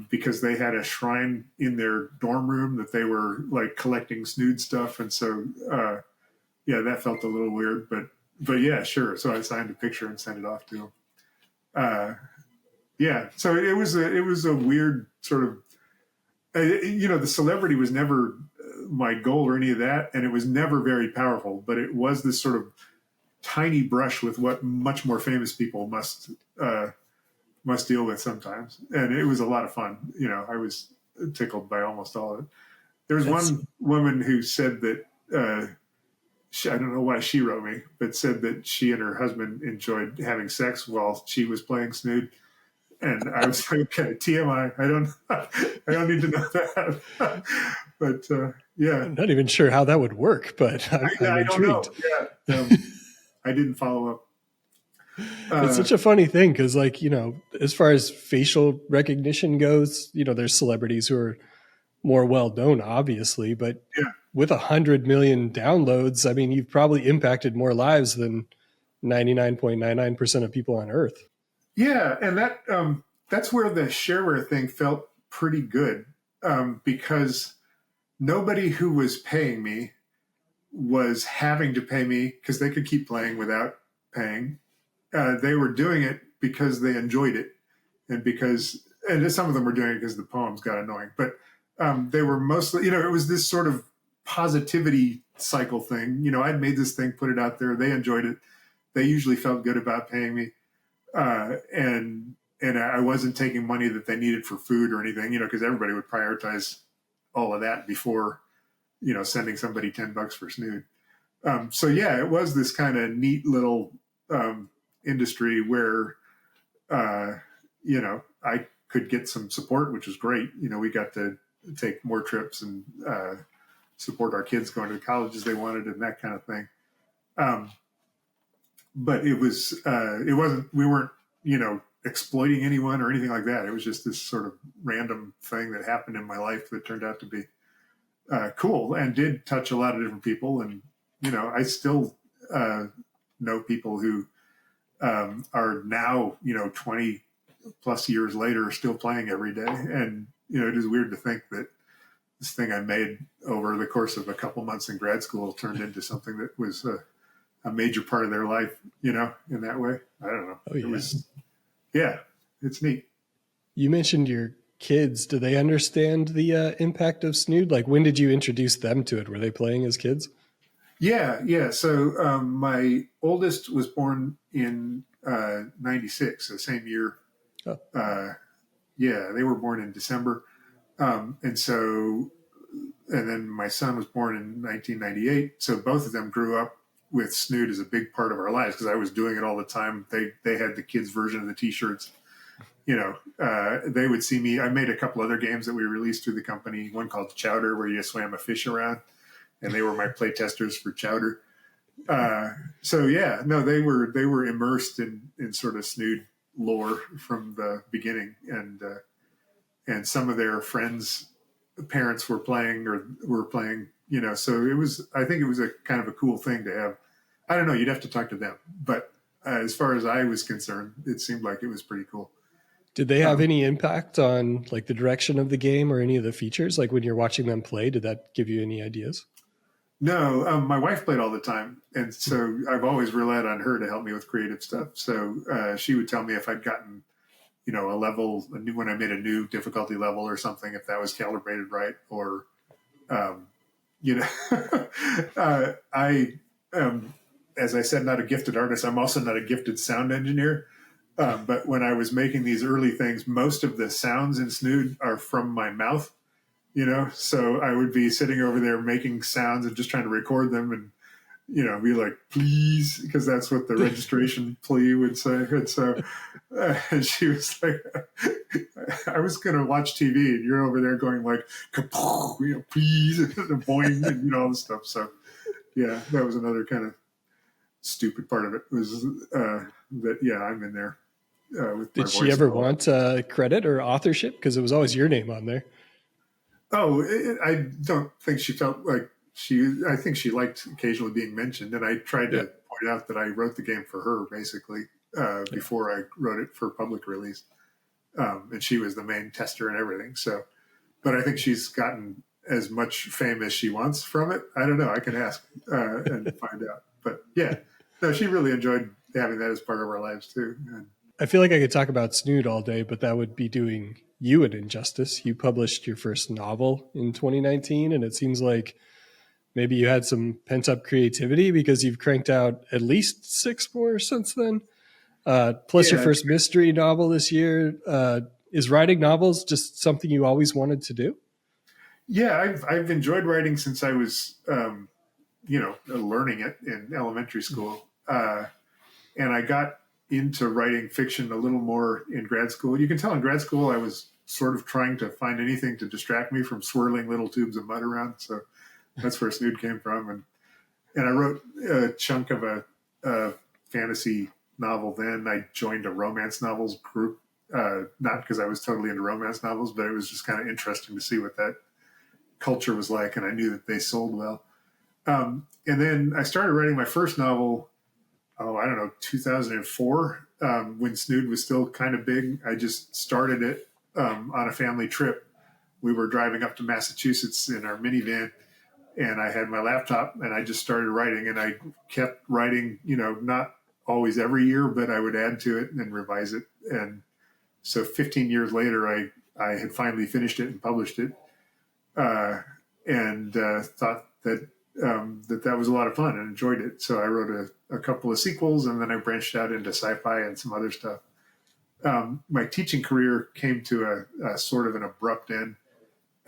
because they had a shrine in their dorm room that they were like collecting Snood stuff. And so, that felt a little weird, but yeah, sure. So I signed a picture and sent it off to them. So it was a weird sort of, the celebrity was never my goal or any of that. And it was never very powerful, but it was this sort of tiny brush with what much more famous people must deal with sometimes. And it was a lot of fun. I was tickled by almost all of it. There was one woman who said that, I don't know why she wrote me, but said that she and her husband enjoyed having sex while she was playing Snood. And I was like, okay, TMI. I don't need to know that. But yeah. I'm not even sure how that would work, but I'm intrigued. Don't know. Yeah. I didn't follow up. It's such a funny thing because, like, as far as facial recognition goes, there's celebrities who are more well known, obviously, but with 100 million downloads, I mean, you've probably impacted more lives than 99.99% of people on Earth. Yeah, and that's where the shareware thing felt pretty good because nobody who was paying me was having to pay me because they could keep playing without paying. They were doing it because they enjoyed it, and some of them were doing it because the poems got annoying. But they were mostly, it was this sort of positivity cycle thing. I'd made this thing, put it out there. They enjoyed it. They usually felt good about paying me, and I wasn't taking money that they needed for food or anything. Because everybody would prioritize all of that before, sending somebody $10 for Snood. So yeah, it was this kind of neat little industry where, I could get some support, which was great. We got to take more trips and support our kids going to the colleges they wanted and that kind of thing. But it wasn't, we weren't, exploiting anyone or anything like that. It was just this sort of random thing that happened in my life that turned out to be cool and did touch a lot of different people. And, I still know people who are now, 20 plus years later, are still playing every day. And, it is weird to think that this thing I made over the course of a couple months in grad school turned into something that was a major part of their life, in that way. I don't know. Oh, yeah. It's neat. You mentioned your kids. Do they understand the impact of Snood? Like, when did you introduce them to it? Were they playing as kids? Yeah, yeah. So my oldest was born in '96, the same year. Oh, Uh, yeah, they were born in December, and then my son was born in 1998. So both of them grew up with Snood as a big part of our lives because I was doing it all the time. They had the kids' version of the T-shirts. They would see me. I made a couple other games that we released through the company. One called Chowder, where you swam a fish around, and they were my play testers for Chowder. So yeah, no, they were immersed in sort of Snood lore from the beginning, and some of their friends' parents were playing. So it was. I think it was a kind of a cool thing to have. I don't know. You'd have to talk to them, but as far as I was concerned, it seemed like it was pretty cool. did they have Um, any impact on like the direction of the game or any of the features? Like when you're watching them play, did that give you any ideas? no, my wife played all the time, and so I've always relied on her to help me with creative stuff. So she would tell me if I'd gotten a level, when I made a new difficulty level or something, if that was calibrated right, or um, you know, I as I said, not a gifted artist. I'm also not a gifted sound engineer. But when I was making these early things, most of the sounds in Snood are from my mouth. So I would be sitting over there making sounds and just trying to record them, and be like, please, because that's what the registration plea would say. And so and she was like, I was going to watch TV, and you're over there going like, please, and boing, and all this stuff. So yeah, that was another kind of stupid part of it was that, yeah, I'm in there with my Did she voice ever and all that. want credit or authorship? Because it was always your name on there. Oh, I don't think she felt like I think she liked occasionally being mentioned. And I tried Yeah. to point out that I wrote the game for her basically Yeah. before I wrote it for public release. And she was the main tester and everything. So, but I think she's gotten as much fame as she wants from it. I don't know. I can ask and find out. But yeah, no, she really enjoyed having that as part of our lives too. And I feel like I could talk about Snood all day, but that would be doing you an injustice. You published your first novel in 2019, and it seems like maybe you had some pent up creativity because you've cranked out at least six more since then. Plus, your yeah, first mystery novel this year. Is writing novels just something you always wanted to do? yeah, I've enjoyed writing since I was learning it in elementary school. And I got into writing fiction a little more in grad school. You can tell in grad school I was sort of trying to find anything to distract me from swirling little tubes of mud around. So that's where Snood came from. And I wrote a chunk of a fantasy novel then. I joined a romance novels group, not because I was totally into romance novels, but it was just kind of interesting to see what that culture was like. And I knew that they sold well. And then I started writing my first novel, I don't know, 2004, when Snood was still kind of big. I just started it on a family trip. We were driving up to Massachusetts in our minivan, and I had my laptop, and I just started writing, and I kept writing, not always every year, but I would add to it and revise it. And so 15 years later, I had finally finished it and published it, uh, and thought that was a lot of fun and enjoyed it. So I wrote a couple of sequels, and then I branched out into sci-fi and some other stuff. My teaching career came to a sort of an abrupt end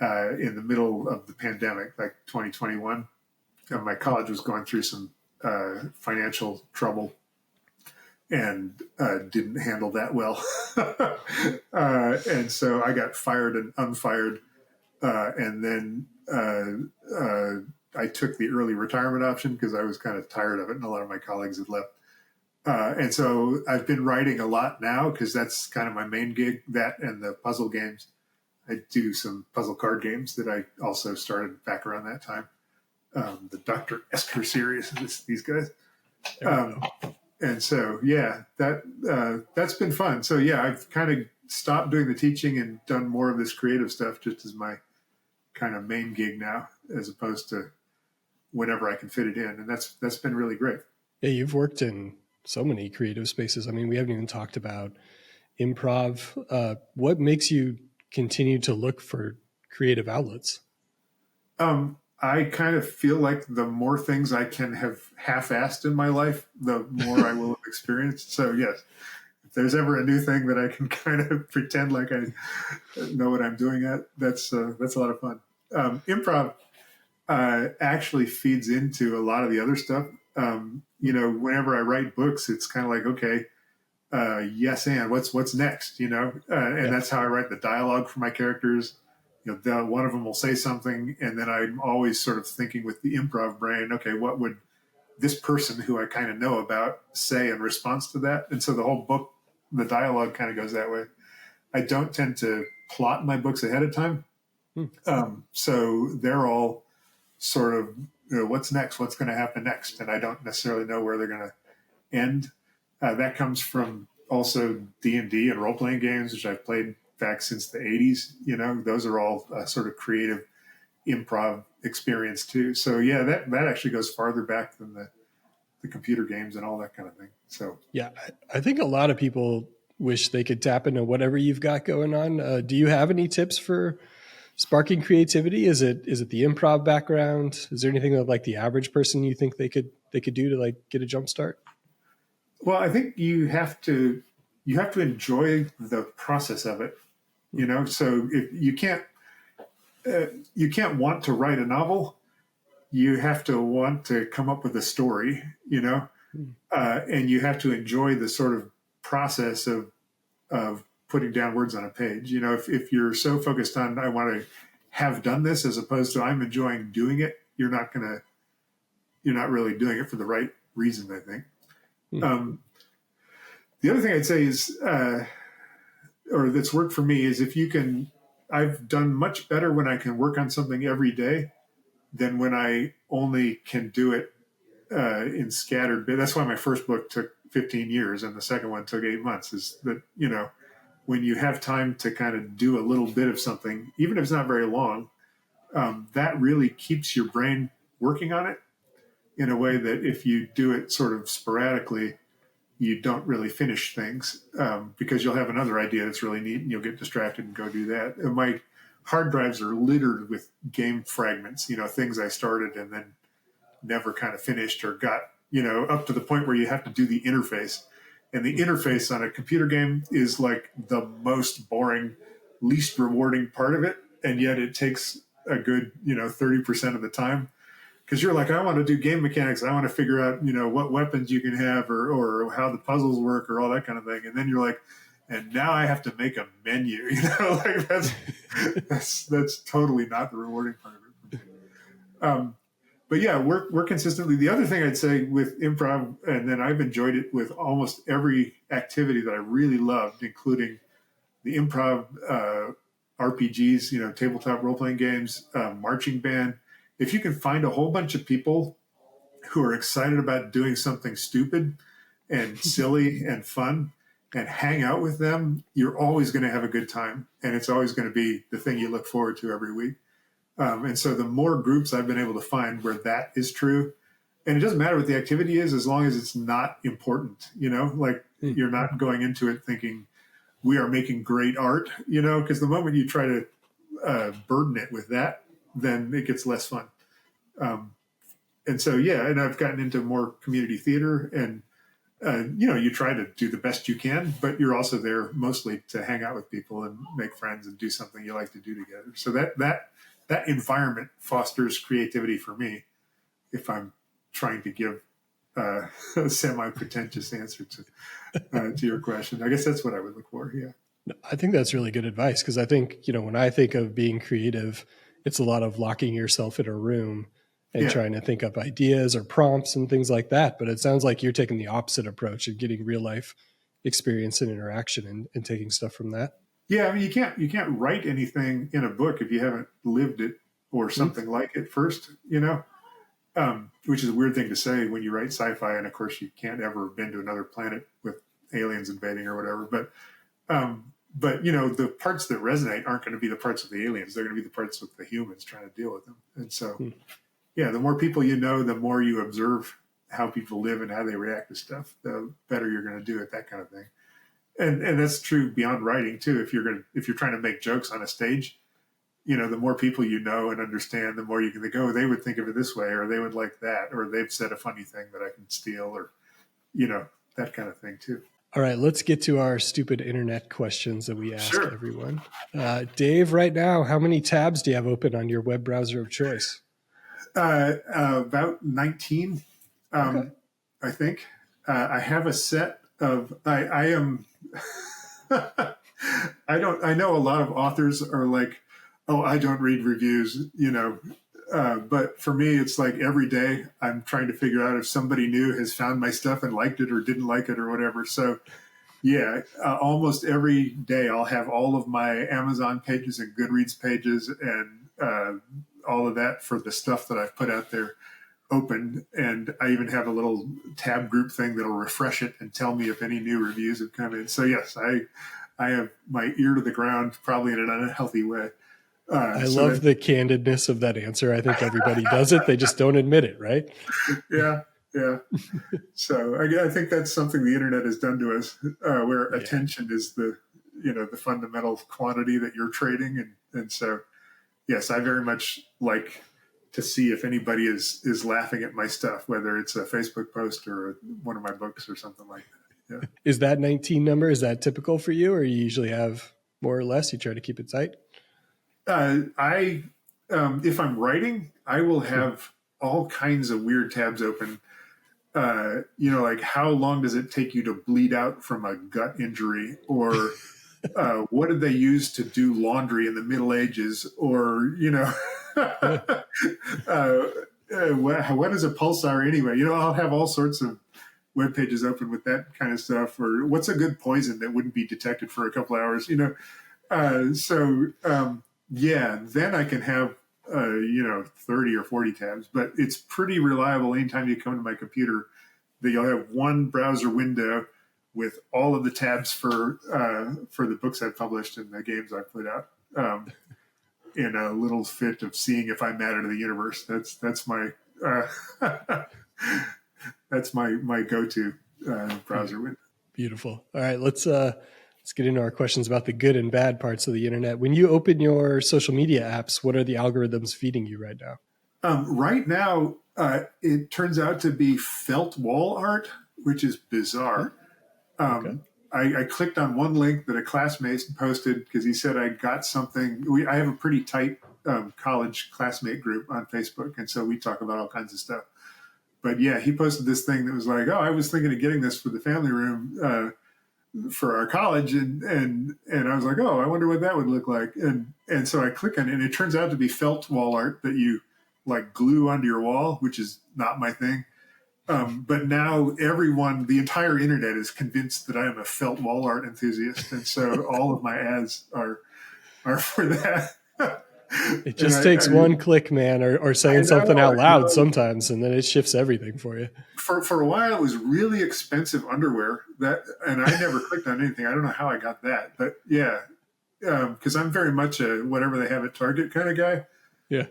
in the middle of the pandemic, like 2021. My college was going through some financial trouble and didn't handle that well. And so I got fired and unfired. And then I took the early retirement option because I was kind of tired of it, and a lot of my colleagues had left. And so I've been writing a lot now because that's kind of my main gig, that and the puzzle games. I do some puzzle card games that I also started back around that time. The Dr. Esther series, these guys. Um, and so, yeah, that's been fun. So, yeah, I've kind of stopped doing the teaching and done more of this creative stuff just as my kind of main gig now, as opposed to whenever I can fit it in. And that's been really great. Yeah, you've worked in so many creative spaces. I mean, we haven't even talked about improv. What makes you continue to look for creative outlets? I kind of feel like the more things I can have half-assed in my life, the more I will have experienced. So yes, if there's ever a new thing that I can kind of pretend like I know what I'm doing at, that's a lot of fun. Improv actually feeds into a lot of the other stuff. Whenever I write books, it's kind of like, okay, yes, and what's next, and that's how I write the dialogue for my characters. One of them will say something, and then I'm always sort of thinking with the improv brain, okay, what would this person who I kind of know about say in response to that? And so the whole book, the dialogue kind of goes that way. I don't tend to plot my books ahead of time. So they're all sort of, what's next? What's going to happen next? And I don't necessarily know where they're going to end. That comes from also D&D and role-playing games, which I've played back since the 80s. Those are all sort of creative improv experience too. So yeah, that actually goes farther back than the computer games and all that kind of thing. So yeah, I think a lot of people wish they could tap into whatever you've got going on. Do you have any tips for sparking creativity? Is it the improv background? Is there anything that like the average person you think they could do to like get a jump start? Well, I think you have to enjoy the process of it. So if you can't want to write a novel, you have to want to come up with a story, and you have to enjoy the sort of process of putting down words on a page. If you're so focused on, I want to have done this, as opposed to I'm enjoying doing it, you're not really doing it for the right reason, I think. The other thing I'd say is, or that's worked for me, is if you can, I've done much better when I can work on something every day than when I only can do it in scattered bits. That's why my first book took 15 years and the second one took 8 months, is that, when you have time to kind of do a little bit of something, even if it's not very long, that really keeps your brain working on it in a way that if you do it sort of sporadically, you don't really finish things, because you'll have another idea that's really neat and you'll get distracted and go do that. And my hard drives are littered with game fragments, things I started and then never kind of finished or got, up to the point where you have to do the interface. And the interface on a computer game is like the most boring, least rewarding part of it. And yet it takes a good, 30% of the time. Because you're like, I want to do game mechanics. I want to figure out, what weapons you can have or how the puzzles work or all that kind of thing. And then you're like, and now I have to make a menu. Like that's totally not the rewarding part of it for me. But yeah, work consistently. The other thing I'd say with improv, and then I've enjoyed it with almost every activity that I really loved, including the improv RPGs, tabletop role-playing games, marching band. If you can find a whole bunch of people who are excited about doing something stupid and silly and fun and hang out with them, you're always going to have a good time. And it's always going to be the thing you look forward to every week. And so the more groups I've been able to find where that is true, and it doesn't matter what the activity is, as long as it's not important, you're not going into it thinking we are making great art, because the moment you try to burden it with that, then it gets less fun. And so, yeah, and I've gotten into more community theater and, you try to do the best you can, but you're also there mostly to hang out with people and make friends and do something you like to do together. So that environment fosters creativity for me if I'm trying to give a semi-pretentious answer to your question. I guess that's what I would look for, yeah. I think that's really good advice, because I think, when I think of being creative, it's a lot of locking yourself in a room and trying to think up ideas or prompts and things like that. But it sounds like you're taking the opposite approach and getting real life experience and interaction and taking stuff from that. Yeah, I mean, you can't write anything in a book if you haven't lived it or something like it first, which is a weird thing to say when you write sci-fi. And of course, you can't ever have been to another planet with aliens invading or whatever. But the parts that resonate aren't going to be the parts of the aliens. They're going to be the parts of the humans trying to deal with them. And so, yeah, the more people the more you observe how people live and how they react to stuff, the better you're going to do it, that kind of thing. And that's true beyond writing too. If you're trying to make jokes on a stage, the more people you know and understand, the more you can think, oh, they would think of it this way, or they would like that, or they've said a funny thing that I can steal, or that kind of thing too. All right, let's get to our stupid internet questions that we ask Sure. everyone. Dave, right now, how many tabs do you have open on your web browser of choice? About 19, Okay. I think. I have a set of. I am. I know a lot of authors are like, oh, I don't read reviews, but for me, it's like every day I'm trying to figure out if somebody new has found my stuff and liked it or didn't like it or whatever. So, yeah, almost every day I'll have all of my Amazon pages and Goodreads pages and all of that for the stuff that I've put out there open. And I even have a little tab group thing that'll refresh it and tell me if any new reviews have come in. So, yes, I have my ear to the ground, probably in an unhealthy way. I love the candidness of that answer. I think everybody does it. They just don't admit it, right? Yeah. So I think that's something the internet has done to us, where attention is the fundamental quantity that you're trading. And so, yes, I very much like to see if anybody is laughing at my stuff, whether it's a Facebook post or one of my books or something like that. Yeah. Is that 19 number, is that typical for you, or you usually have more or less? You try to keep it tight? If I'm writing, I will have all kinds of weird tabs open. Like how long does it take you to bleed out from a gut injury, or what did they use to do laundry in the Middle Ages, or what is a pulsar anyway? I'll have all sorts of web pages open with that kind of stuff, or what's a good poison that wouldn't be detected for a couple hours, then I can have 30 or 40 tabs, but it's pretty reliable anytime you come to my computer that you'll have one browser window with all of the tabs for the books I've published and the games I've put out, in a little fit of seeing if I matter to the universe. That's my that's my go-to browser window. Beautiful. All right, let's get into our questions about the good and bad parts of the internet. When you open your social media apps, what are the algorithms feeding you right now? Right now, it turns out to be felt wall art, which is bizarre. Okay. I clicked on one link that a classmate posted because he said I got something. I have a pretty tight college classmate group on Facebook, and so we talk about all kinds of stuff. But yeah, he posted this thing that was like, oh, I was thinking of getting this for the family room for our college, and I was like, oh, I wonder what that would look like, and so I click on it, and it turns out to be felt wall art that you like glue onto your wall, which is not my thing. But now the entire internet is convinced that I am a felt wall art enthusiast, and so all of my ads are for that. It just takes one click, man, or saying something out loud sometimes, and then it shifts everything for you. For a while, it was really expensive underwear and I never clicked on anything. I don't know how I got that, but yeah, because I'm very much a whatever they have at Target kind of guy. Yeah.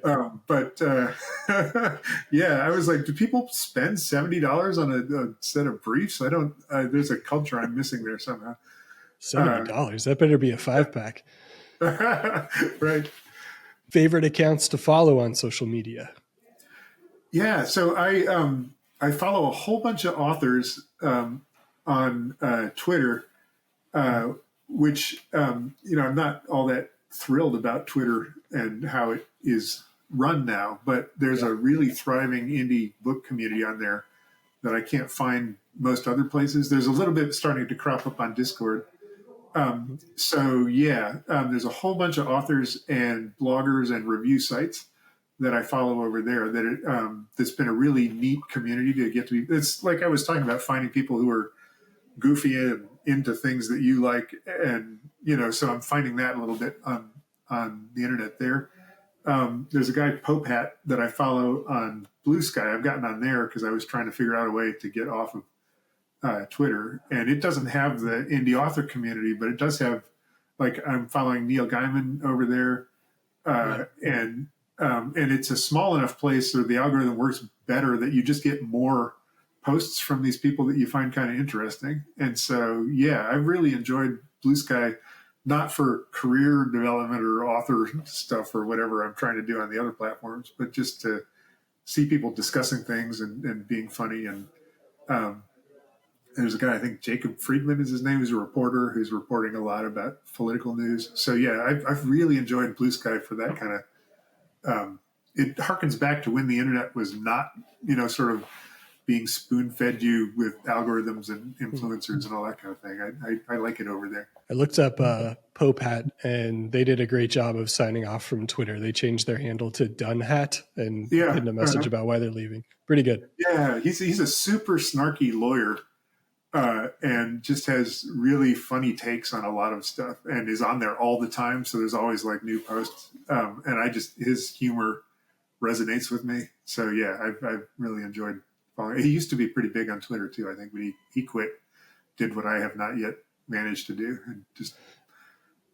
Yeah, I was like, do people spend $70 on a set of briefs? I don't. There's a culture I'm missing there somehow. $70. That better be a 5-pack. Right. Favorite accounts to follow on social media? Yeah, so I follow a whole bunch of authors on Twitter, which I'm not all that thrilled about Twitter and how it is run now, but there's a really thriving indie book community on there that I can't find most other places. There's a little bit starting to crop up on Discord. There's a whole bunch of authors and bloggers and review sites that I follow over there that's been a really neat community to get to be. It's like I was talking about, finding people who are goofy and into things that you like. And, so I'm finding that a little bit on the internet there. There's a guy, Pope Hat, that I follow on Blue Sky. I've gotten on there because I was trying to figure out a way to get off of Twitter, and it doesn't have the indie author community, but it does have, like, I'm following Neil Gaiman over there, and it's a small enough place where the algorithm works better that you just get more posts from these people that you find kind of interesting. And so, yeah, I really enjoyed Blue Sky, not for career development or author stuff or whatever I'm trying to do on the other platforms, but just to see people discussing things and being funny. And um, there's a guy, I think Jacob Friedman is his name, who's a reporter who's reporting a lot about political news. So yeah, I've really enjoyed Blue Sky for that kind of. It harkens back to when the internet was not, sort of being spoon-fed you with algorithms and influencers and all that kind of thing. I like it over there. I looked up Pope Hat, and they did a great job of signing off from Twitter. They changed their handle to Dun Hat and put a message about why they're leaving. Pretty good. Yeah, he's a super snarky lawyer. And just has really funny takes on a lot of stuff and is on there all the time. So there's always like new posts. And his humor resonates with me. So yeah, I've really enjoyed following. He used to be pretty big on Twitter too, I think, but he quit, did what I have not yet managed to do, and just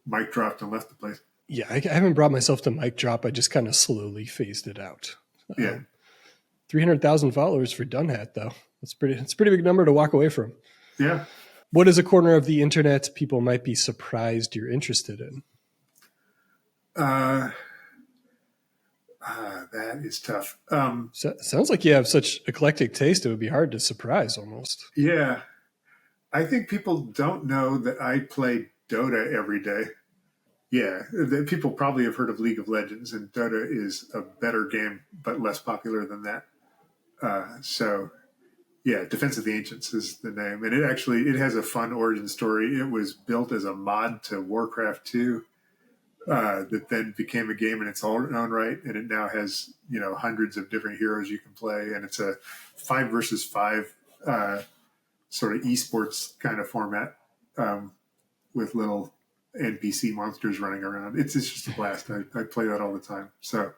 mic dropped and left the place. Yeah, I haven't brought myself to mic drop. I just kind of slowly phased it out. Yeah. 300,000 followers for Dunhat, though. It's a pretty big number to walk away from. Yeah. What is a corner of the internet people might be surprised you're interested in? That is tough. Sounds like you have such eclectic taste. It would be hard to surprise almost. Yeah. I think people don't know that I play Dota every day. Yeah. People probably have heard of League of Legends, and Dota is a better game, but less popular than that. So yeah, Defense of the Ancients is the name. And it has a fun origin story. It was built as a mod to Warcraft 2 that then became a game in its own right. And it now has, hundreds of different heroes you can play. And it's a 5 versus 5 sort of esports kind of format with little NPC monsters running around. It's just a blast. I play that all the time. So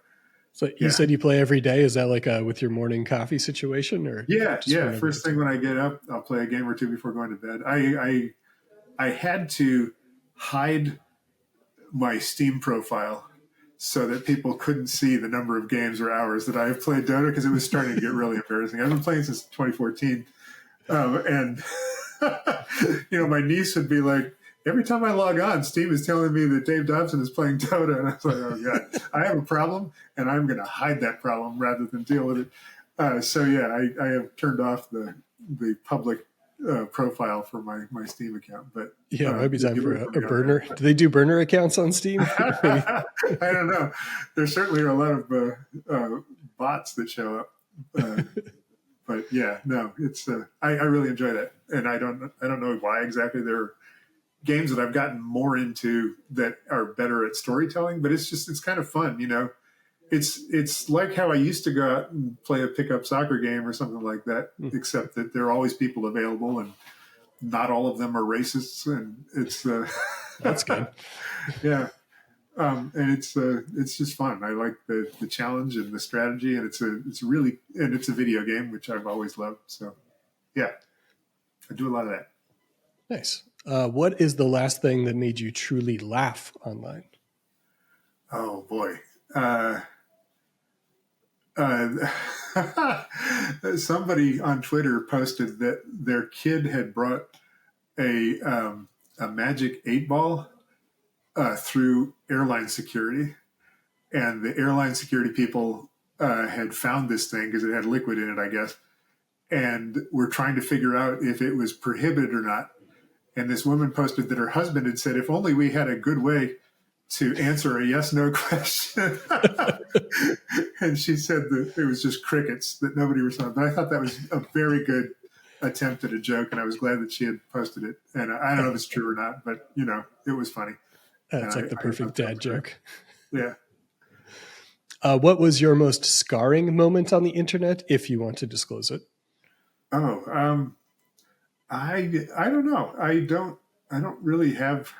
you said you play every day. Is that like with your morning coffee situation, or yeah? First thing when I get up, I'll play a game or two before going to bed. I had to hide my Steam profile so that people couldn't see the number of games or hours that I have played Dota, because it was starting to get really embarrassing. I've been playing since 2014, and my niece would be like, every time I log on, Steve is telling me that Dave Dobson is playing Dota. And I was like, oh, God, I have a problem, and I'm going to hide that problem rather than deal with it. So, yeah, I have turned off the public profile for my Steam account. But yeah, might be time for a burner. Do they do burner accounts on Steam? I don't know. There certainly are a lot of bots that show up. But, yeah, no, it's I really enjoy that. And I don't know why exactly they're games that I've gotten more into that are better at storytelling, but it's kind of fun, It's like how I used to go out and play a pickup soccer game or something like that, except that there are always people available, and not all of them are racists, and it's that's good. Yeah. And it's just fun. I like the challenge and the strategy, and it's a video game, which I've always loved. So yeah, I do a lot of that. Nice. What is the last thing that made you truly laugh online? Oh boy. Somebody on Twitter posted that their kid had brought a magic 8-ball through airline security, and the airline security people had found this thing because it had liquid in it, I guess, and were trying to figure out if it was prohibited or not. And this woman posted that her husband had said, if only we had a good way to answer a yes/no question. And she said that it was just crickets, that nobody responded. But I thought that was a very good attempt at a joke, and I was glad that she had posted it. And I don't know if it's true or not, but, it was funny. That's like the perfect dad joke. Yeah. What was your most scarring moment on the internet, if you want to disclose it? Oh, I don't know. I don't really have.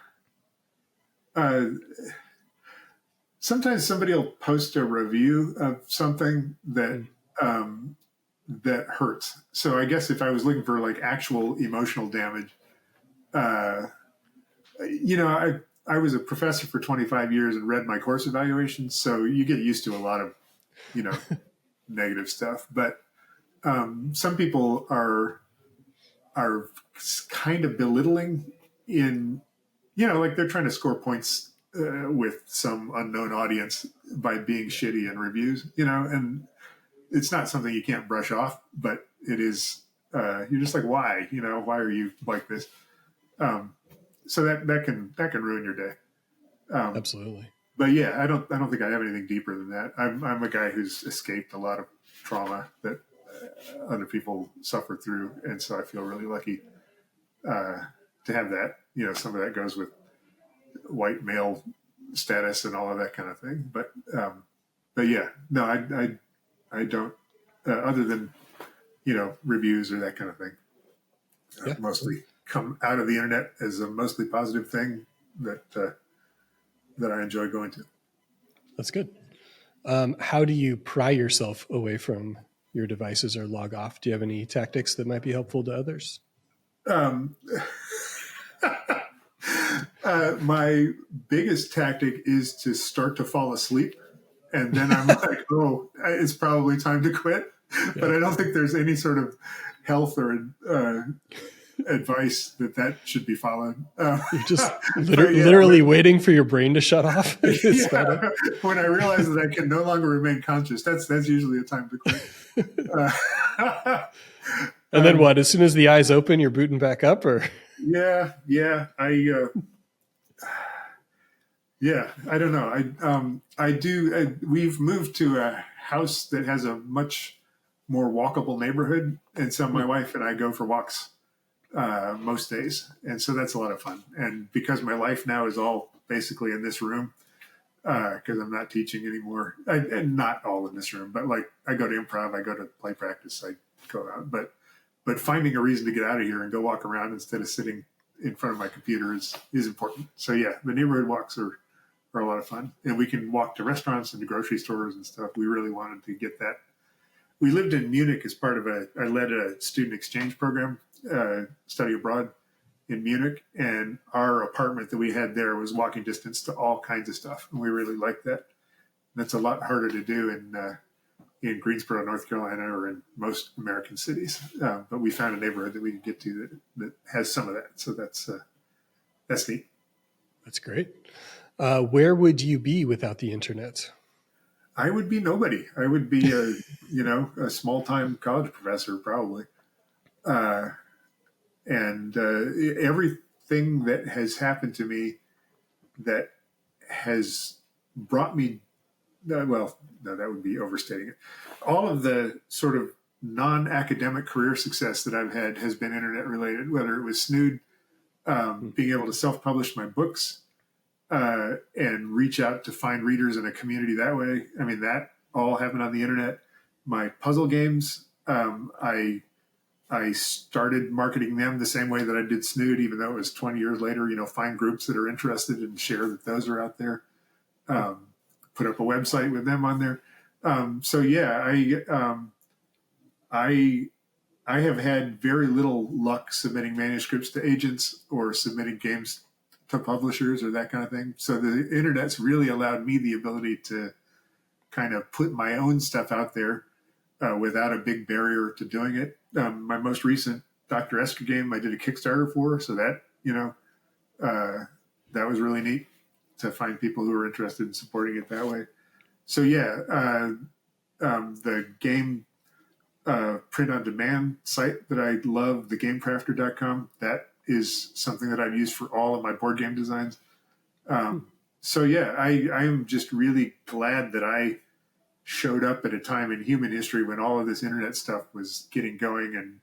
Sometimes somebody will post a review of something that that hurts. So I guess if I was looking for like actual emotional damage, I was a professor for 25 years and read my course evaluations, so you get used to a lot of negative stuff. But Some people are kind of belittling in, like they're trying to score points with some unknown audience by being shitty in reviews, and it's not something you can't brush off, but it is, you're just like, why, why are you like this? So that can ruin your day. Absolutely. But yeah, I don't think I have anything deeper than that. I'm a guy who's escaped a lot of trauma that other people suffer through, and so I feel really lucky to have that. Some of that goes with white male status and all of that kind of thing. But yeah, no, I don't. Other than reviews or that kind of thing, Yeah. mostly come out of the internet as a mostly positive thing that I enjoy going to. That's good. How do you pry yourself away from your devices or log off? Do you have any tactics that might be helpful to others? Um, my biggest tactic is to start to fall asleep, and then I'm like, oh, it's probably time to quit. Yeah. But I don't think there's any sort of health or advice that should be followed. You're just literally waiting for your brain to shut off. Yeah, when I realize that I can no longer remain conscious, that's usually a time to quit. And then what? As soon as the eyes open, you're booting back up, or? Yeah. I don't know. I do. We've moved to a house that has a much more walkable neighborhood, and so my wife and I go for walks most days, and so that's a lot of fun. And because my life now is all basically in this room, because I'm not teaching anymore, and not all in this room, but like I go to improv, I go to play practice, I go out, but finding a reason to get out of here and go walk around instead of sitting in front of my computer is important. So yeah, the neighborhood walks are a lot of fun, and we can walk to restaurants and to grocery stores and stuff. We really wanted to get that. We lived in Munich as part of I led a student exchange program, study abroad in Munich, and our apartment that we had there was walking distance to all kinds of stuff, and we really liked that. That's a lot harder to do in Greensboro, North Carolina, or in most American cities. But we found a neighborhood that we could get to that has some of that. So that's neat. That's great. Where would you be without the internet? I would be nobody. I would be a small-time college professor probably. And everything that has happened to me that has brought me, well, no, that would be overstating it. All of the sort of non-academic career success that I've had has been internet related, whether it was Snood, being able to self-publish my books, and reach out to find readers in a community that way. I mean, that all happened on the internet. My puzzle games, I started marketing them the same way that I did Snood, even though it was 20 years later. Find groups that are interested and share that those are out there. Put up a website with them on there. So yeah, I have had very little luck submitting manuscripts to agents or submitting games to publishers or that kind of thing. So the internet's really allowed me the ability to kind of put my own stuff out there without a big barrier to doing it. My most recent Dr. Esker game I did a Kickstarter for, so that, that was really neat to find people who are interested in supporting it that way. So yeah, the game print on demand site that I love, thegamecrafter.com, that is something that I've used for all of my board game designs. So yeah, I am just really glad that I showed up at a time in human history when all of this internet stuff was getting going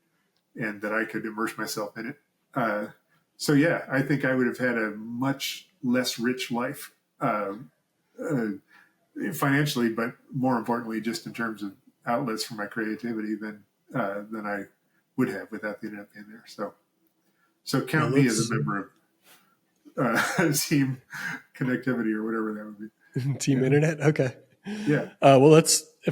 and that I could immerse myself in it. So yeah, I think I would have had a much less rich life financially, but more importantly, just in terms of outlets for my creativity than I would have without the internet being there. So count me as a member of team connectivity or whatever that would be. Team internet? Okay. Yeah. Well,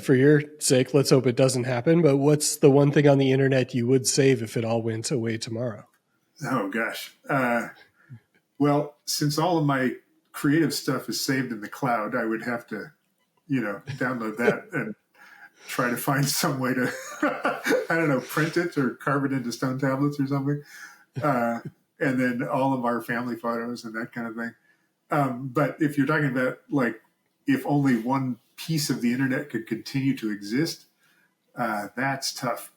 for your sake, let's hope it doesn't happen. But what's the one thing on the internet you would save if it all went away tomorrow? Oh, gosh. Well, since all of my creative stuff is saved in the cloud, I would have to, download that try to find some way to, I don't know, print it or carve it into stone tablets or something. And then all of our family photos and that kind of thing. But if you're talking about like, if only one piece of the internet could continue to exist, that's tough.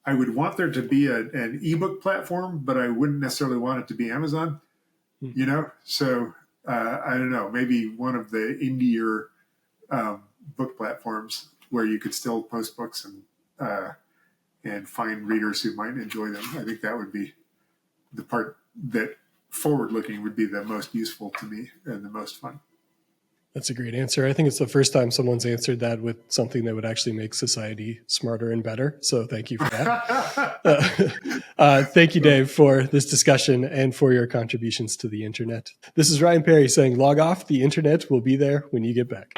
I would want there to be an ebook platform, but I wouldn't necessarily want it to be Amazon, you know? So I don't know, maybe one of the indier book platforms where you could still post books and find readers who might enjoy them. I think that would be the part that forward-looking would be the most useful to me and the most fun. That's a great answer. I think it's the first time someone's answered that with something that would actually make society smarter and better. So thank you for that. Thank you, Dave, for this discussion and for your contributions to the internet. This is Ryan Perry saying, log off. The internet will be there when you get back.